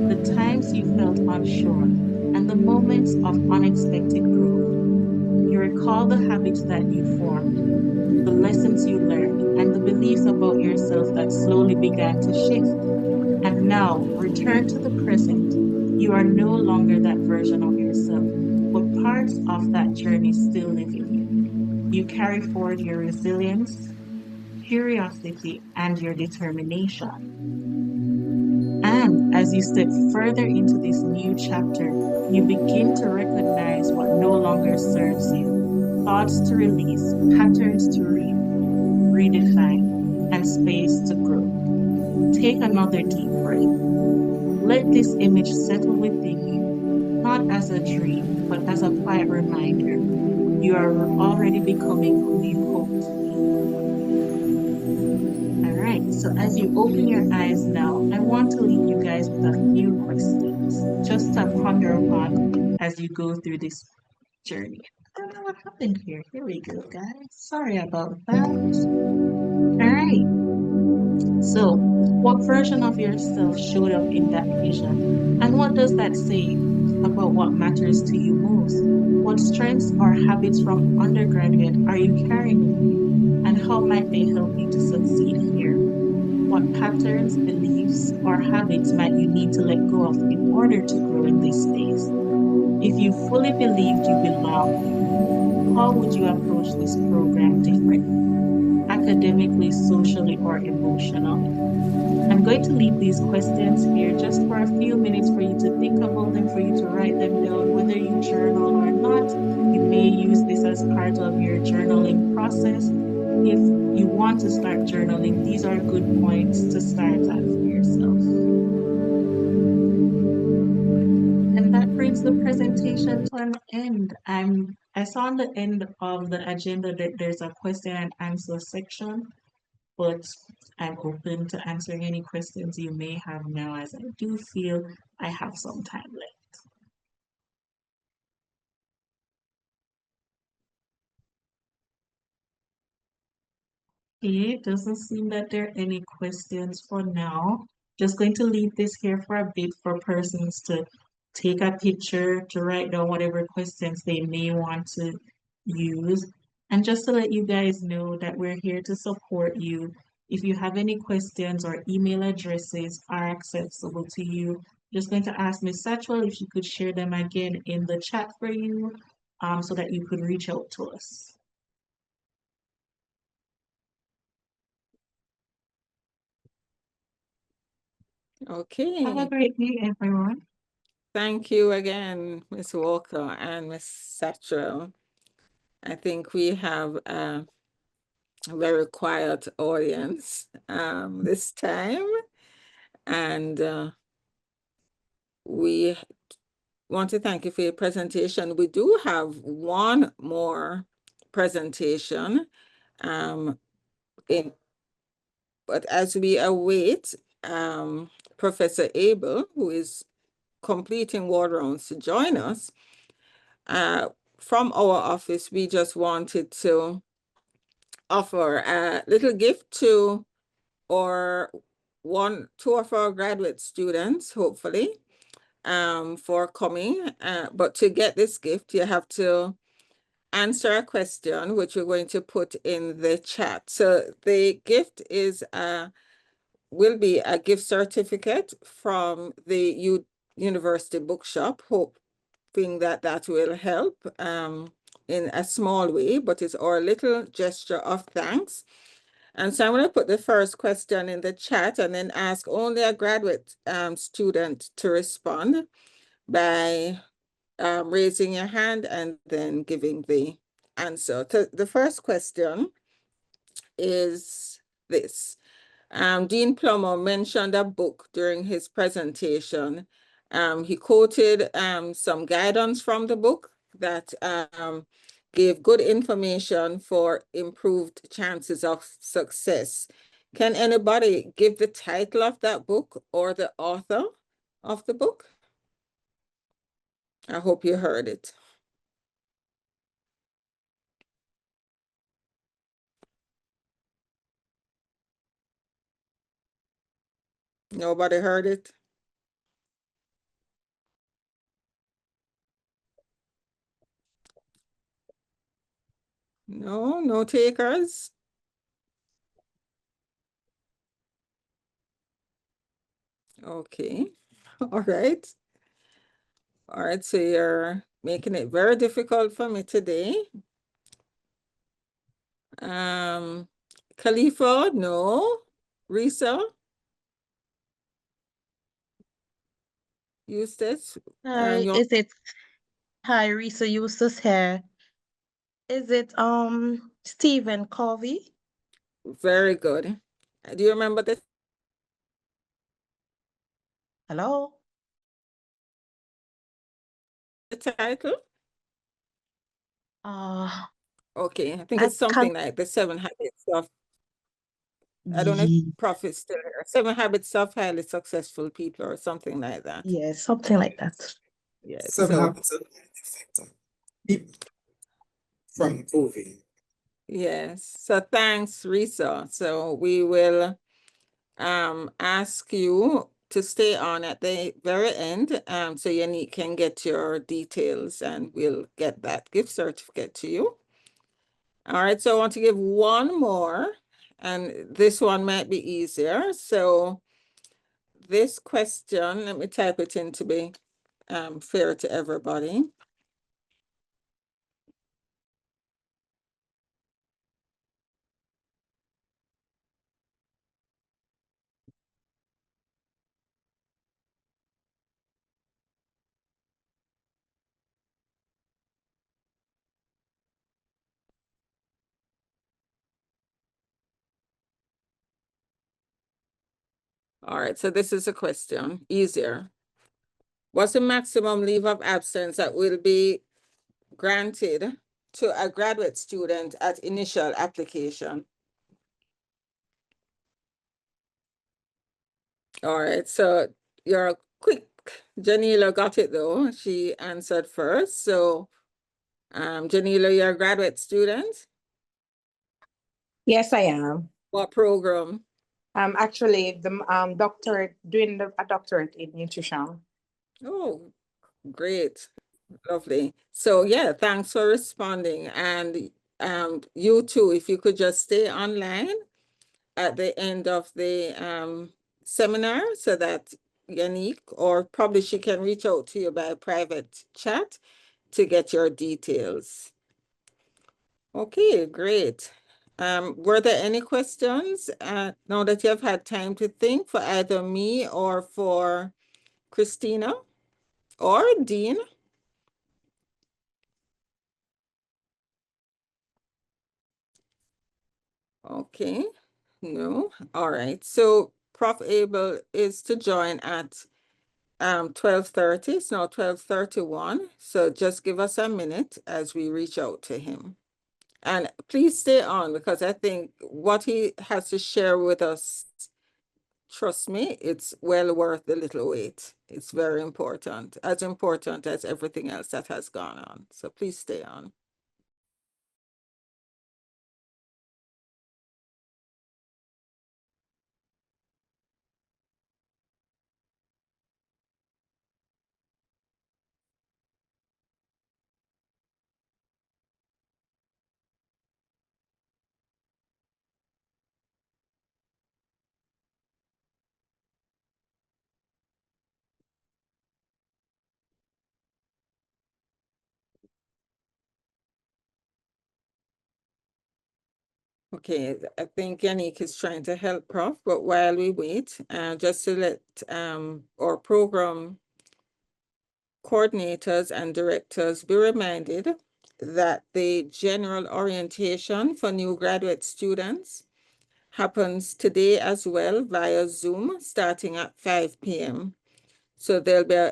the times you felt unsure, and the moments of unexpected growth. You recall the habits that you formed, the lessons you learned, and the beliefs about yourself that slowly began to shift. And now, return to the present. You are no longer that version of yourself, but parts of that journey still live in you. You carry forward your resilience, curiosity, and your determination. And as you step further into this new chapter, you begin to recognize what no longer serves you. Thoughts to release, patterns to redefine, and space to grow. Take another deep breath. Let this image settle within you, not as a dream, but as a quiet reminder. You are already becoming who you hope to be. All right, so as you open your eyes now, I want to leave you guys with a few questions just to ponder upon as you go through this journey. I don't know what happened here. Here we go, guys. Sorry about that. All right. So, what version of yourself showed up in that vision? And what does that say about what matters to you most? What strengths or habits from undergraduate are you carrying with you? And how might they help you to succeed here? What patterns, beliefs, or habits might you need to let go of in order to grow in this space? If you fully believed you belong here, how would you approach this program differently? Academically, socially, or emotionally? I'm going to leave these questions here just for a few minutes for you to think about them, for you to write them down, whether you journal or not. You may use this as part of your journaling process. If you want to start journaling, these are good points to start at for yourself. And that brings the presentation to an end. I saw on the end of the agenda that there's a question and answer section, but I'm open to answering any questions you may have now, as I do feel I have some time left. Okay, it doesn't seem that there are any questions for now. Just going to leave this here for a bit for persons to take a picture, to write down whatever questions they may want to use. And just to let you guys know that we're here to support you. If you have any questions or email addresses are accessible to you, just going to ask Ms. Satchwell if she could share them again in the chat for you, so that you could reach out to us. Have a Okay, great day, everyone. thank you again, Ms. Walker and Ms. Satchwell. I think we have a very quiet audience this time, and we want to thank you for your presentation. We do have one more presentation, but as we await Professor Abel, who is completing ward rounds, to join us, from our office, we just wanted to offer a little gift to two of our graduate students, hopefully, for coming. But to get this gift, you have to answer a question, which we're going to put in the chat. So the gift will be a gift certificate from the University Bookshop, hoping that will help in a small way, but it's our little gesture of thanks. And so I'm going to put the first question in the chat and then ask only a graduate student to respond by raising your hand and then giving the answer. So the first question is this. Dean Plummer mentioned a book during his presentation. He quoted some guidance from the book that gave good information for improved chances of success. Can anybody give the title of that book or the author of the book? I hope you heard it. Nobody heard it? No, no takers? Okay, all right. All right, so you're making it very difficult for me today. Khalifa, no. Risa? Eustace? Hi, You're is it hi, Risa Eustace here. Is it Stephen Covey? very good. Do you remember the Hello? title? Uh Okay, I think I it's can't something like the 7 Habits of, I don't know if Prophet's still here. 7 Habits of Highly Successful People or something like that. yeah, something like that. Yes, 7 so habits of effect people from COVID. yes, so thanks, Risa. So we will ask you to stay on at the very end so you can get your details and we'll get that gift certificate to you. All right, so I want to give one more, and this one might be easier. So this question, let me type it in to be fair to everybody. All right, so this is a question, easier. What's the maximum leave of absence that will be granted to a graduate student at initial application? All right, so you're quick. Janila got it though. She answered first. So Janila, you're a graduate student? Yes, I am. What program? I'm actually the doctorate doing a doctorate in nutrition. Oh, great. Lovely. So yeah, thanks for responding. And you too, if you could just stay online at the end of the seminar so that Yannick, or probably she can reach out to you by private chat to get your details. Okay, great. Were there any questions now that you have had time to think for either me or for Christina or Dean? Okay, no, all right. So Prof. Abel is to join at 12:30. It's now 12:31. So just give us a minute as we reach out to him. And please stay on because I think what he has to share with us, trust me, it's well worth the little wait. It's very important as everything else that has gone on. So please stay on. Okay, I think Yannick is trying to help Prof, but while we wait, just to let our program coordinators and directors be reminded that the general orientation for new graduate students happens today as well via Zoom, starting at 5 p.m. So there'll be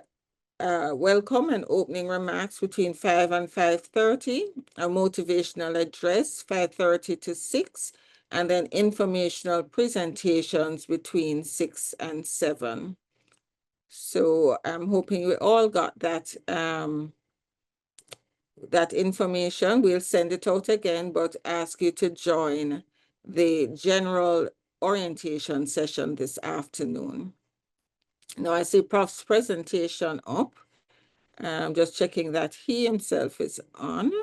a welcome and opening remarks between 5 and 5:30, a motivational address 5:30 to 6, and then informational presentations between 6 and 7. So I'm hoping we all got that that information. We'll send it out again, but ask you to join the general orientation session this afternoon. Now I see Prof's presentation up. I'm just checking that he himself is on.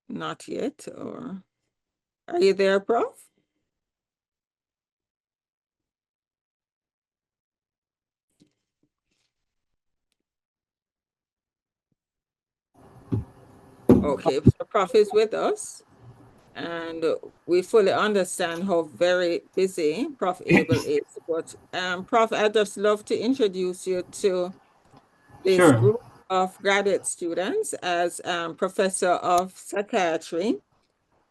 Not yet, or are you there, Prof? Okay, so Prof is with us, and we fully understand how very busy Prof Abel is. But Prof, I'd just love to introduce you to this Sure. group of graduate students as Professor of Psychiatry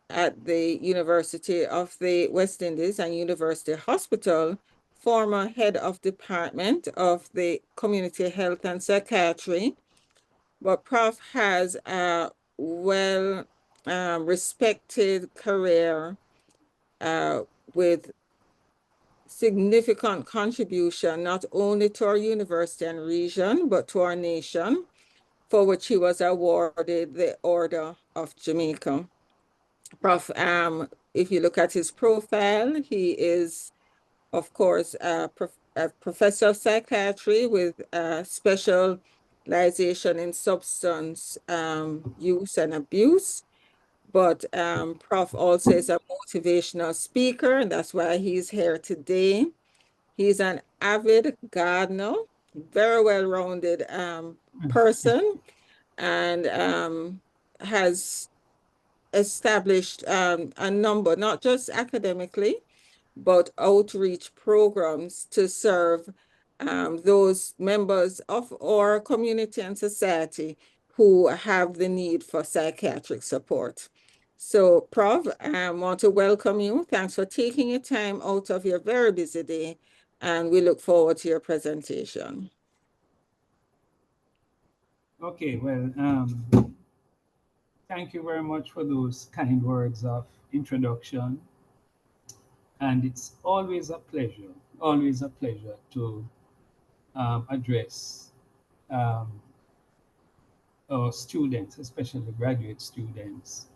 at the University of the West Indies and University Hospital, former head of department of the Community Health and Psychiatry. But Prof has a well respected career with significant contribution, not only to our university and region, but to our nation, for which he was awarded the Order of Jamaica. Prof, if you look at his profile, he is, of course, a professor of psychiatry with specialization in substance use and abuse. But Prof also is a motivational speaker, and that's why he's here today. He's an avid gardener, very well-rounded person, and has established a number, not just academically, but outreach programs to serve those members of our community and society who have the need for psychiatric support. So, Prof, I want to welcome you. Thanks for taking your time out of your very busy day, and we look forward to your presentation. Okay, well, thank you very much for those kind words of introduction. And it's always a pleasure to address our students, especially graduate students.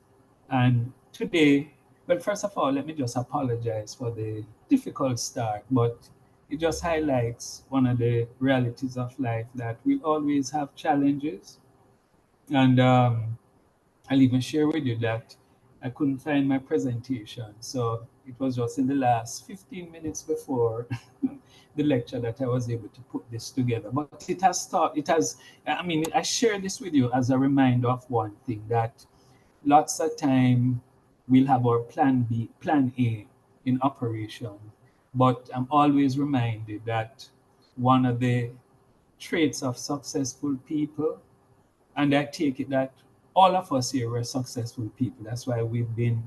And today, well, first of all, let me just apologize for the difficult start, but it just highlights one of the realities of life that we always have challenges. And I'll even share with you that I couldn't find my presentation. So it was just in the last 15 minutes before the lecture that I was able to put this together. But it has I mean, I share this with you as a reminder of one thing, that lots of time we'll have our plan B, plan A in operation. But I'm always reminded that one of the traits of successful people, and I take it that all of us here were successful people. That's why we've been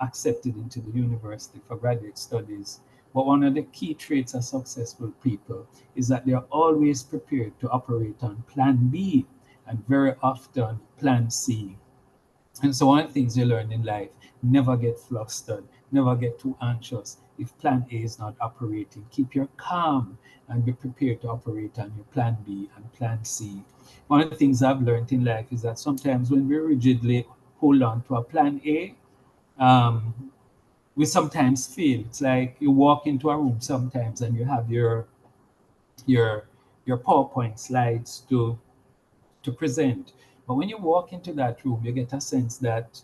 accepted into the university for graduate studies. But one of the key traits of successful people is that they're always prepared to operate on plan B and very often plan C. And so one of the things you learn in life, never get flustered, never get too anxious. If plan A is not operating, keep your calm and be prepared to operate on your plan B and plan C. One of the things I've learned in life is that sometimes when we rigidly hold on to a plan A, we sometimes feel it's like you walk into a room sometimes and you have your PowerPoint slides to present. But when you walk into that room, you get a sense that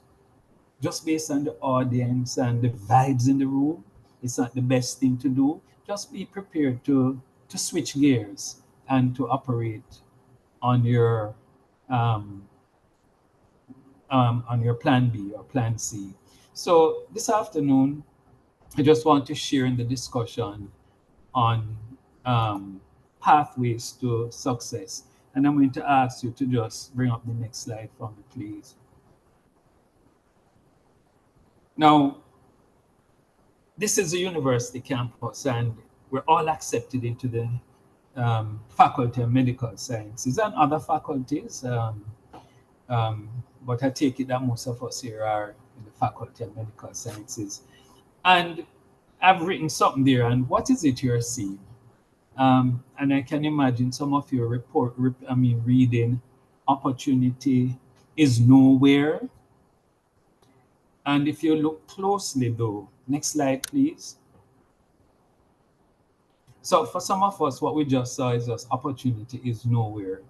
just based on the audience and the vibes in the room, it's not the best thing to do. Just be prepared to switch gears and to operate on your plan B or plan C. So this afternoon, I just want to share in the discussion on pathways to success. And I'm going to ask you to just bring up the next slide for me, please. Now, this is a university campus, and we're all accepted into the Faculty of Medical Sciences and other faculties. But I take it that most of us here are in the Faculty of Medical Sciences. And I've written something there, and what is it you're seeing? And I can imagine some of your reading, opportunity is nowhere. And if you look closely though, next slide, please. So for some of us, what we just saw is just opportunity is nowhere.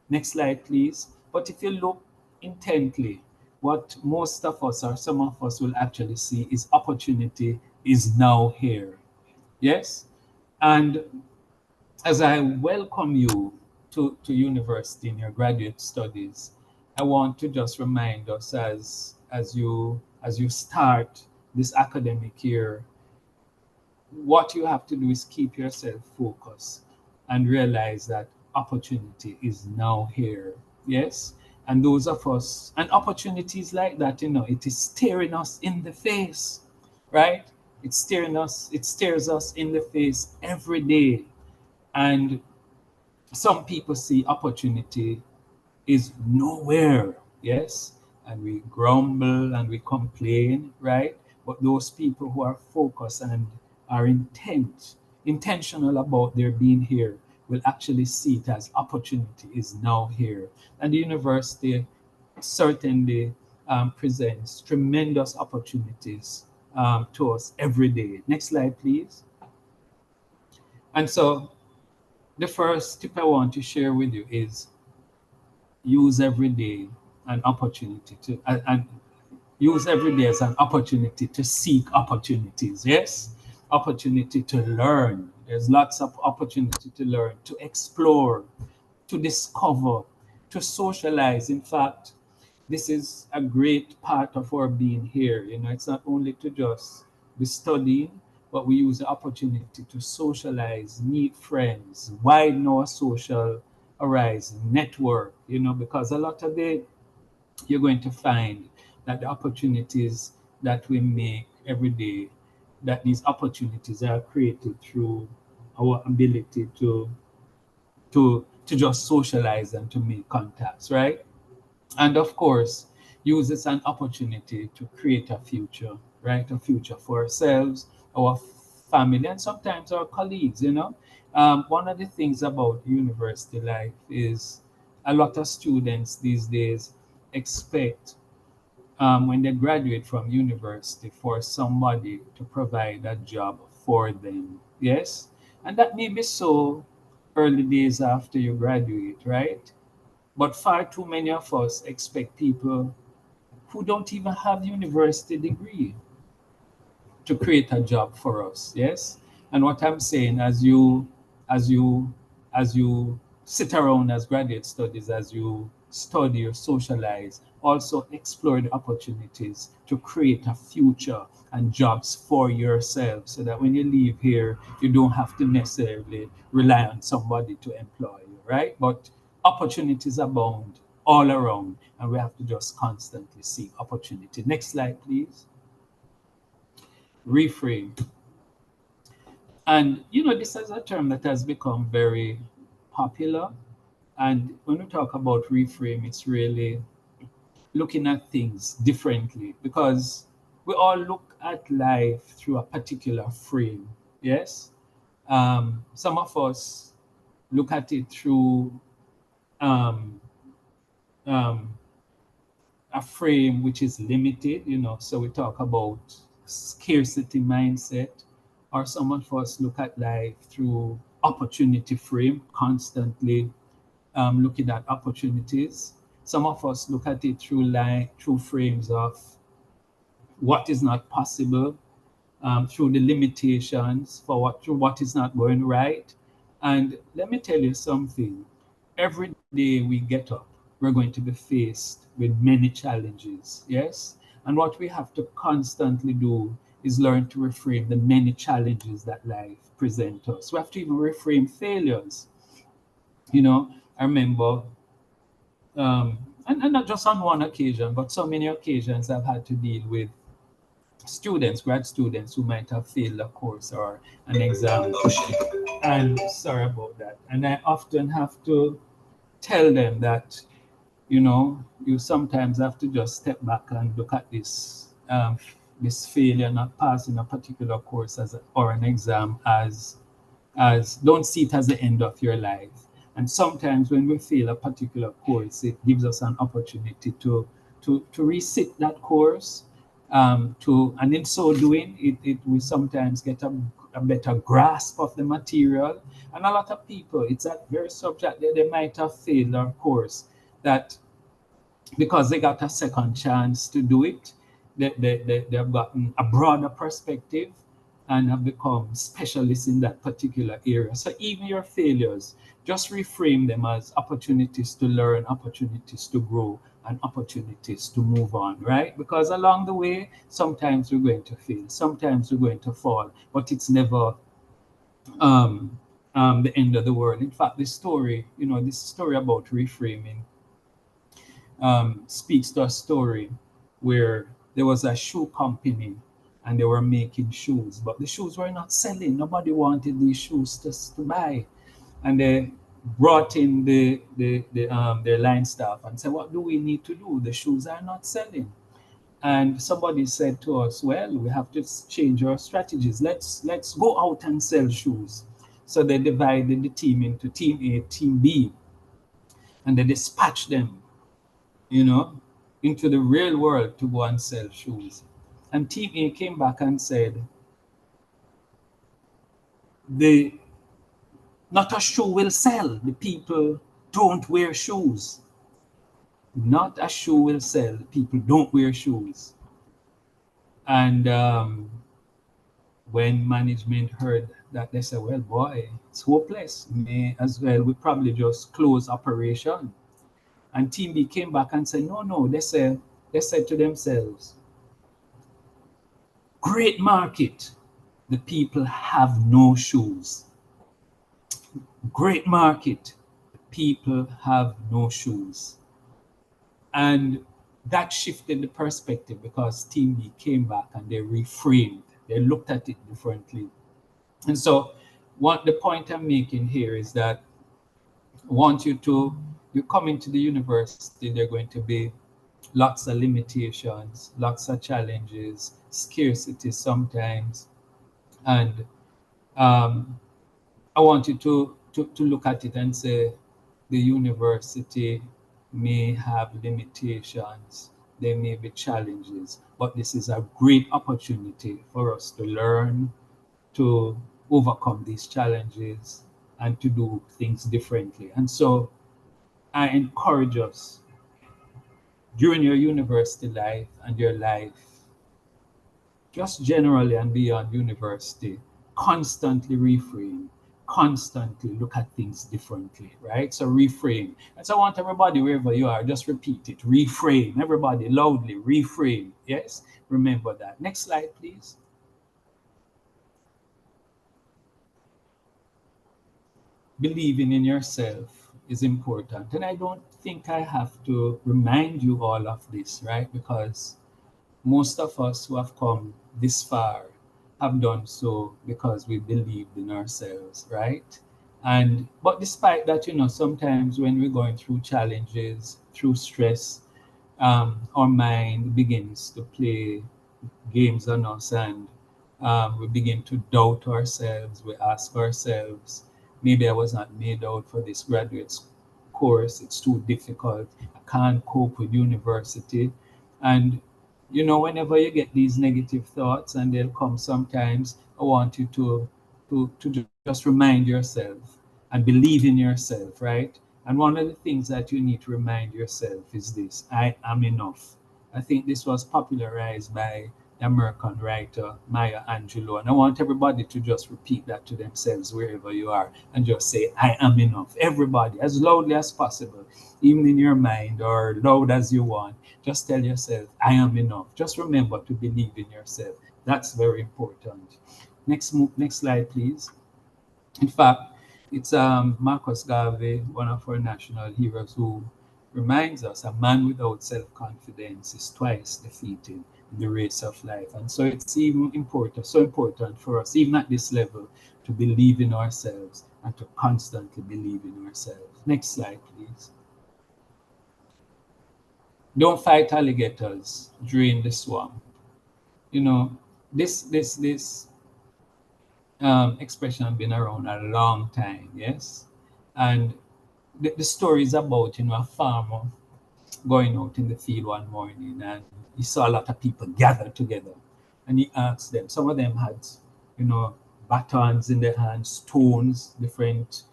Next slide, please. But if you look intently, what most of us or some of us will actually see is opportunity is now here. Yes? And as I welcome you to university in your graduate studies, I want to just remind us as you start this academic year, what you have to do is keep yourself focused and realize that opportunity is now here. Yes? And those of us, and opportunities like that, it is staring us in the face, right? It stares us in the face every day. And some people see opportunity is nowhere, yes? And we grumble and we complain, right? But those people who are focused and are intentional about their being here will actually see it as opportunity is now here. And the university certainly presents tremendous opportunities to us every day. Next slide, please. And so the first tip I want to share with you is use every day an opportunity to, and use every day as an opportunity to seek opportunities. Yes, opportunity to learn. There's lots of opportunity to learn, to explore, to discover, to socialize. In fact, this is a great part of our being here. It's not only to just be studying, but we use the opportunity to socialize, meet friends, widen our social horizon, network, because a lot of it you're going to find that the opportunities that we make every day, that these opportunities are created through our ability to just socialize and to make contacts, right? And of course, use this an opportunity to create a future, right? A future for ourselves, our family, and sometimes our colleagues, One of the things about university life is a lot of students these days expect when they graduate from university for somebody to provide a job for them. Yes? And that may be so early days after you graduate, right? But far too many of us expect people who don't even have university degree to create a job for us. Yes. And what I'm saying, as you sit around as graduate studies, as you study or socialize, also explore the opportunities to create a future and jobs for yourself, so that when you leave here, you don't have to necessarily rely on somebody to employ you, right? But opportunities abound all around, and we have to just constantly seek opportunity. Next slide, please. Reframe. And this is a term that has become very popular. And when we talk about reframe, it's really looking at things differently, because we all look at life through a particular frame. Yes. Some of us look at it through um, um, a frame which is limited, so we talk about scarcity mindset, or some of us look at life through opportunity frame, constantly looking at opportunities. Some of us look at it through frames of what is not possible, through the limitations through what is not going right. And let me tell you something. Every day we get up, we're going to be faced with many challenges. Yes. And what we have to constantly do is learn to reframe the many challenges that life presents us. We have to even reframe failures. I remember, and not just on one occasion, but so many occasions I've had to deal with students, grad students who might have failed a course or an exam. And sorry about that. And I often have to tell them that, you know, you sometimes have to just step back and look at this failure, not passing a particular course or an exam as don't see it as the end of your life. And sometimes when we fail a particular course, it gives us an opportunity to resit that course. And in so doing, we sometimes get a better grasp of the material. And a lot of people, it's that very subject that they might have failed their course, that because they got a second chance to do it, they've gotten a broader perspective and have become specialists in that particular area. So even your failures, just reframe them as opportunities to learn, opportunities to grow, and opportunities to move on, right? Because along the way, sometimes we're going to fail, sometimes we're going to fall, but it's never the end of the world. In fact, this story about reframing speaks to a story where there was a shoe company and they were making shoes, but the shoes were not selling. Nobody wanted these shoes to buy. And they brought in their line staff and said, what do we need to do? The shoes are not selling. And somebody said to us, well, we have to change our strategies. Let's go out and sell shoes. So they divided the team into team A, team B, and they dispatched them, into the real world to go and sell shoes. And team A came back and said, not a shoe will sell. The people don't wear shoes. Not a shoe will sell. People don't wear shoes. And when management heard that, they said, well, boy, it's hopeless. May as well, we probably just close operation. And Team B came back and said, no. They said to themselves, great market. The people have no shoes. Great market. The people have no shoes. And that shifted the perspective because Team B came back and they reframed. They looked at it differently. And so what the point I'm making here is that I want you come into the university, there are going to be lots of limitations, lots of challenges, scarcity sometimes. And I want you to look at it and say, the university may have limitations, there may be challenges, but this is a great opportunity for us to learn, to overcome these challenges, and to do things differently. And so I encourage us during your university life and your life, just generally and beyond university, constantly reframe, constantly look at things differently, right? So reframe. And so I want everybody, wherever you are, just repeat it. Reframe. Everybody loudly, reframe. Yes? Remember that. Next slide, please. Believing in yourself is important. And I don't think I have to remind you all of this, right? Because most of us who have come this far have done so because we believed in ourselves, right? But despite that, sometimes when we're going through challenges, through stress, our mind begins to play games on us, and we begin to doubt ourselves. We ask ourselves, maybe I was not made out for this graduate course. It's too difficult. I can't cope with university. And whenever you get these negative thoughts, and they'll come sometimes, I want you to just remind yourself and believe in yourself, right? And one of the things that you need to remind yourself is this: I am enough. I think this was popularized by the American writer Maya Angelou. And I want everybody to just repeat that to themselves wherever you are and just say, I am enough. Everybody, as loudly as possible, even in your mind or loud as you want, just tell yourself, I am enough. Just remember to believe in yourself. That's very important. Next slide, please. In fact, It's Marcus Garvey, one of our national heroes, who reminds us a man without self-confidence is twice defeated in the race of life. And so it's even important, so important for us, even at this level, to believe in ourselves and to constantly believe in ourselves. Next slide, please. Don't fight alligators, drain the swamp. You know, this expression has been around a long time, yes? And the story is about, a farmer going out in the field one morning, and he saw a lot of people gathered together, and he asked them. Some of them had, batons in their hands, stones, different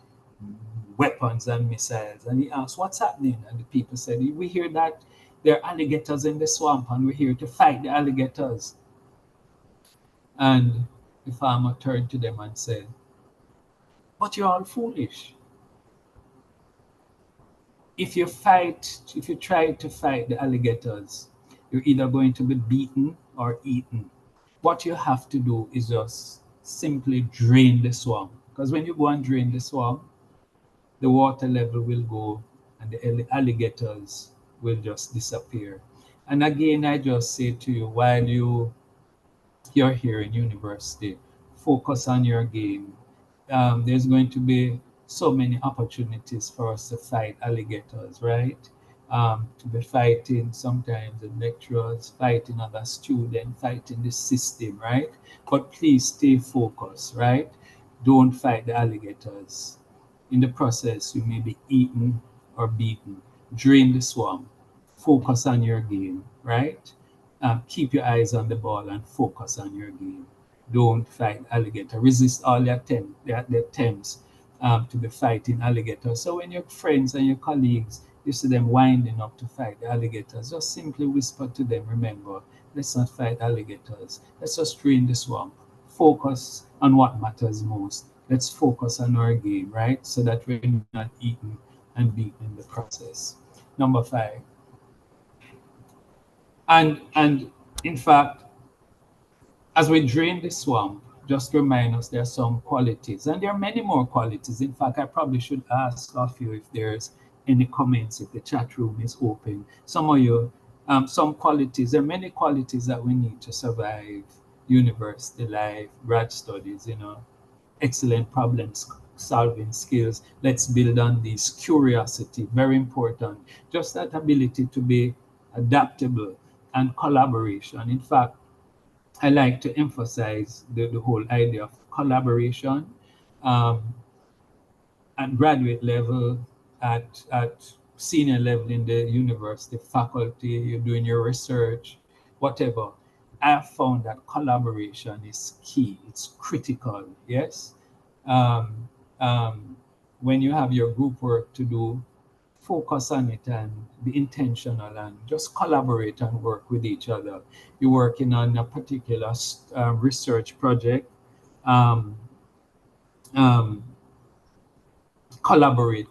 weapons and missiles, and he asked, "What's happening?" And the people said, "We hear that there are alligators in the swamp, and we're here to fight the alligators." And the farmer turned to them and said, "But you're all foolish. If you try to fight the alligators, you're either going to be beaten or eaten. What you have to do is just simply drain the swamp. Because when you go and drain the swamp, the water level will go and the alligators will just disappear." And again, I just say to you, while you're here in university, focus on your game. There's going to be so many opportunities for us to fight alligators, right? To be fighting sometimes the lecturers, fighting other students, fighting the system, right? But please stay focused, right? Don't fight the alligators. In the process, you may be eaten or beaten. Drain the swamp. Focus on your game, right? Keep your eyes on the ball and focus on your game. Don't fight alligator. Resist all the attempts to be fighting alligators. So when your friends and your colleagues, you see them winding up to fight the alligators, just simply whisper to them, remember, let's not fight alligators. Let's just drain the swamp. Focus on what matters most. Let's focus on our game, right? So that we're not eaten and beaten in the process. Number 5. And in fact, as we drain the swamp, just remind us there are some qualities, and there are many more qualities. In fact, I probably should ask of you if there's any comments, if the chat room is open. Some of you, some qualities, there are many qualities that we need to survive university life, grad studies, excellent problem solving skills. Let's build on this. Curiosity, very important. Just that ability to be adaptable and collaboration. In fact, I like to emphasize the whole idea of collaboration um, at graduate level, at senior level in the university, faculty, you're doing your research, whatever. I have found that collaboration is key. It's critical. Yes. Um, um, when you have your group work to do, focus on it and be intentional and just collaborate and work with each other. You're working on a particular research project. Um, um, Collaboration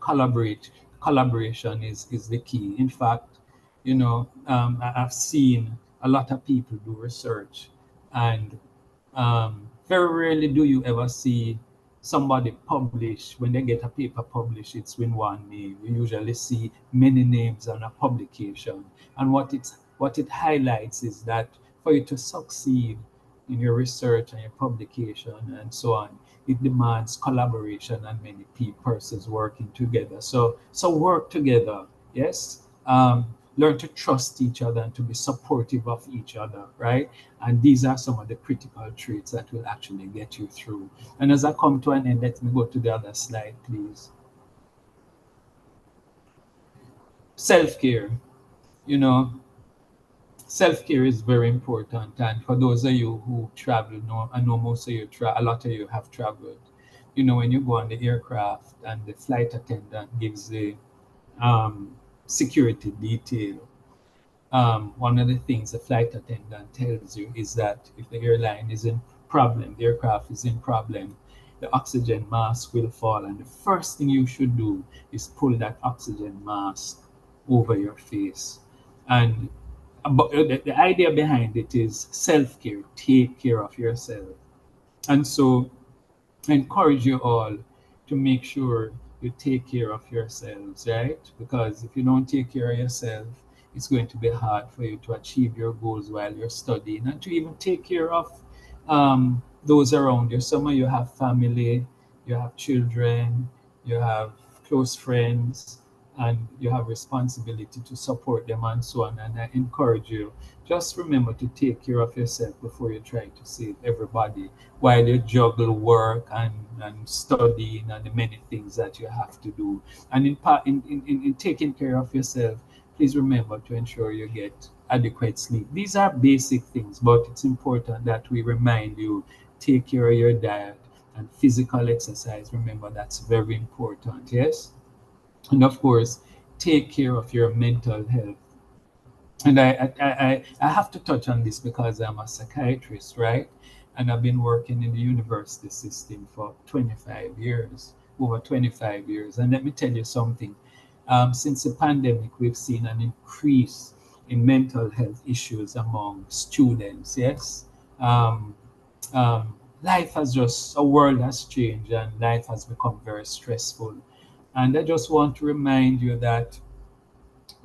is the key. In fact, I've seen a lot of people do research, and very rarely do you ever see somebody publish. When they get a paper published, it's with one name. You usually see many names on a publication, and what it highlights is that for you to succeed in your research and your publication and so on, it demands collaboration and many persons working together. So work together, yes. Learn to trust each other and to be supportive of each other, right? And these are some of the critical traits that will actually get you through. And as I come to an end, let me go to the other slide, please. Self-care, you know, self-care is very important. And for those of you who travel, I know most of you, a lot of you have traveled. When you go on the aircraft and the flight attendant gives the security detail, one of the things the flight attendant tells you is that if the airline is in problem, the aircraft is in problem, the oxygen mask will fall. And the first thing you should do is pull that oxygen mask over your face. And but the idea behind it is self-care. Take care of yourself. And so I encourage you all to make sure you take care of yourselves, right? Because if you don't take care of yourself, it's going to be hard for you to achieve your goals while you're studying and to even take care of those around you. Some of you have family, you have children, you have close friends, and you have responsibility to support them and so on. And I encourage you, just remember to take care of yourself before you try to save everybody while you juggle work and studying and the many things that you have to do. And in taking care of yourself, please remember to ensure you get adequate sleep. These are basic things, but it's important that we remind you, take care of your diet and physical exercise. Remember, that's very important, yes? And of course, take care of your mental health. And I have to touch on this because I'm a psychiatrist, right? And I've been working in the university system for 25 years, over 25 years. And let me tell you something. Since the pandemic, we've seen an increase in mental health issues among students, yes? Um, Life has just, a world has changed and life has become very stressful. And I just want to remind you that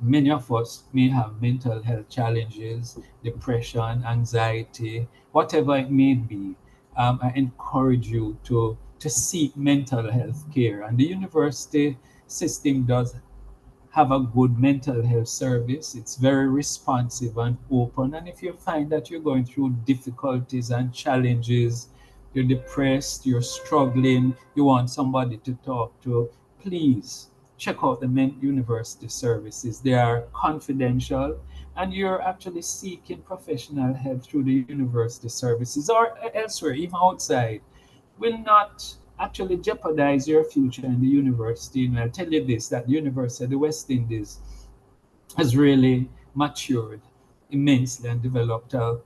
many of us may have mental health challenges, depression, anxiety, whatever it may be. I encourage you to seek mental health care. And the university system does have a good mental health service. It's very responsive and open. And if you find that you're going through difficulties and challenges, you're depressed, you're struggling, you want somebody to talk to, please check out the university services. They are confidential, and you're actually seeking professional help through the university services or elsewhere, even outside, will not actually jeopardize your future in the university. And I'll tell you this, that the University of the West Indies has really matured immensely and developed a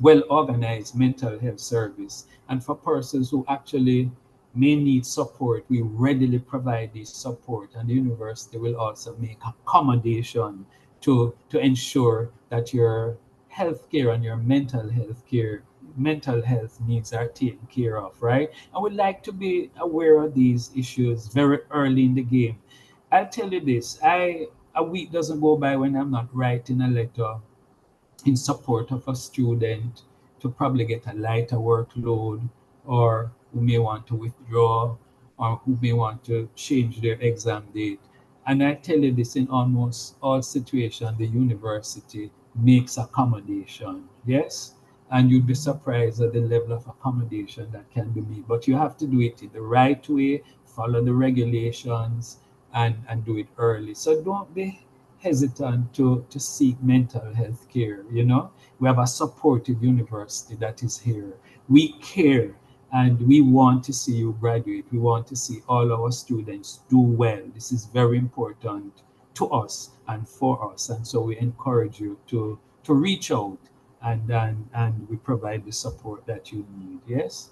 well-organized mental health service. And for persons who actually may need support, we readily provide this support, and the university will also make accommodation to ensure that your health care and your mental health needs are taken care of, right? And we like to be aware of these issues very early in the game. I'll tell you this, a week doesn't go by when I'm not writing a letter in support of a student to probably get a lighter workload, or who may want to withdraw, or who may want to change their exam date. And I tell you this, in almost all situations, the university makes accommodation. Yes? And you'd be surprised at the level of accommodation that can be made. But you have to do it in the right way, follow the regulations, and do it early. So don't be hesitant to seek mental health care. You know, we have a supportive university that is here. We care, and we want to see you graduate. We want to see all our students do well. This is very important to us and for us. And so we encourage you to reach out, and we provide the support that you need. Yes.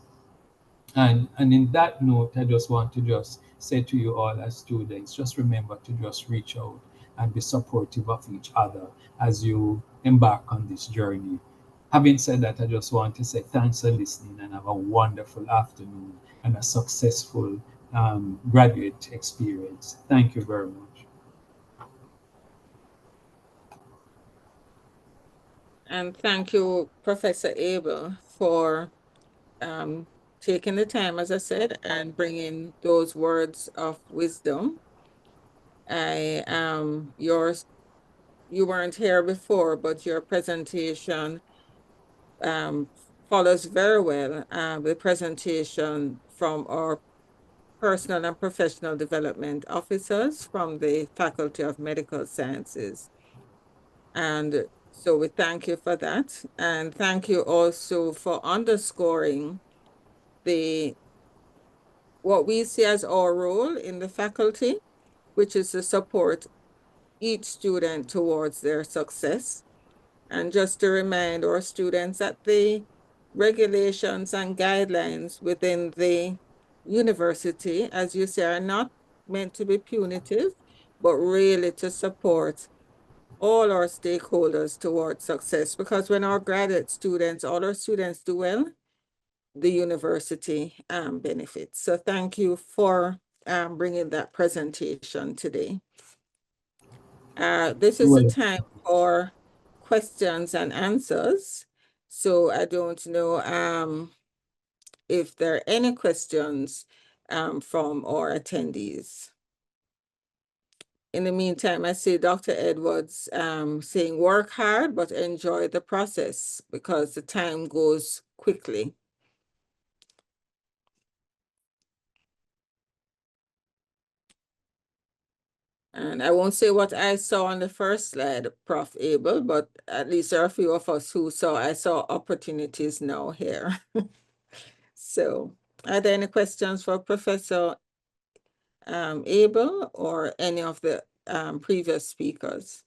And in that note, I just want to just say to you all as students, just remember to just reach out and be supportive of each other as you embark on this journey. Having said that, I just want to say thanks for listening and have a wonderful afternoon and a successful graduate experience. Thank you very much. And thank you, Professor Abel, for um, taking the time, as I said, and bringing those words of wisdom. You weren't here before, but your presentation follows very well the presentation from our personal and professional development officers from the Faculty of Medical Sciences. And so we thank you for that. And thank you also for underscoring what we see as our role in the faculty, which is to support each student towards their success. And just to remind our students that the regulations and guidelines within the university, as you say, are not meant to be punitive, but really to support all our stakeholders towards success. Because when our graduate students, all our students do well, the university benefits. So thank you for bringing that presentation today. This is the time for questions and answers. So I don't know if there are any questions from our attendees. In the meantime, I see Dr. Edwards saying work hard, but enjoy the process because the time goes quickly. And I won't say what I saw on the first slide, Prof. Abel, but at least there are a few of us who I saw opportunities now here. So are there any questions for Professor Abel or any of the previous speakers?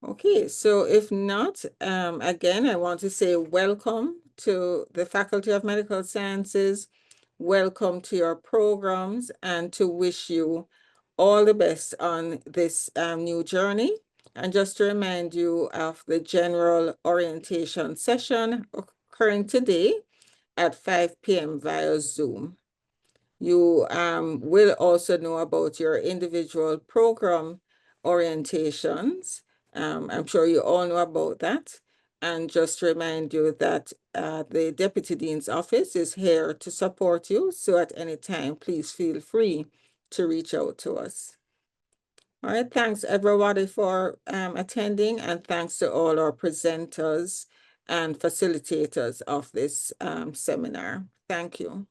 Okay, so if not, again, I want to say welcome to the Faculty of Medical Sciences. Welcome to your programs and to wish you all the best on this new journey. And just to remind you of the general orientation session occurring today at 5 p.m. via Zoom. You will also know about your individual program orientations. I'm sure you all know about that. And just remind you that the Deputy Dean's office is here to support you. So at any time, please feel free to reach out to us. All right, thanks everybody for attending, and thanks to all our presenters and facilitators of this seminar. Thank you.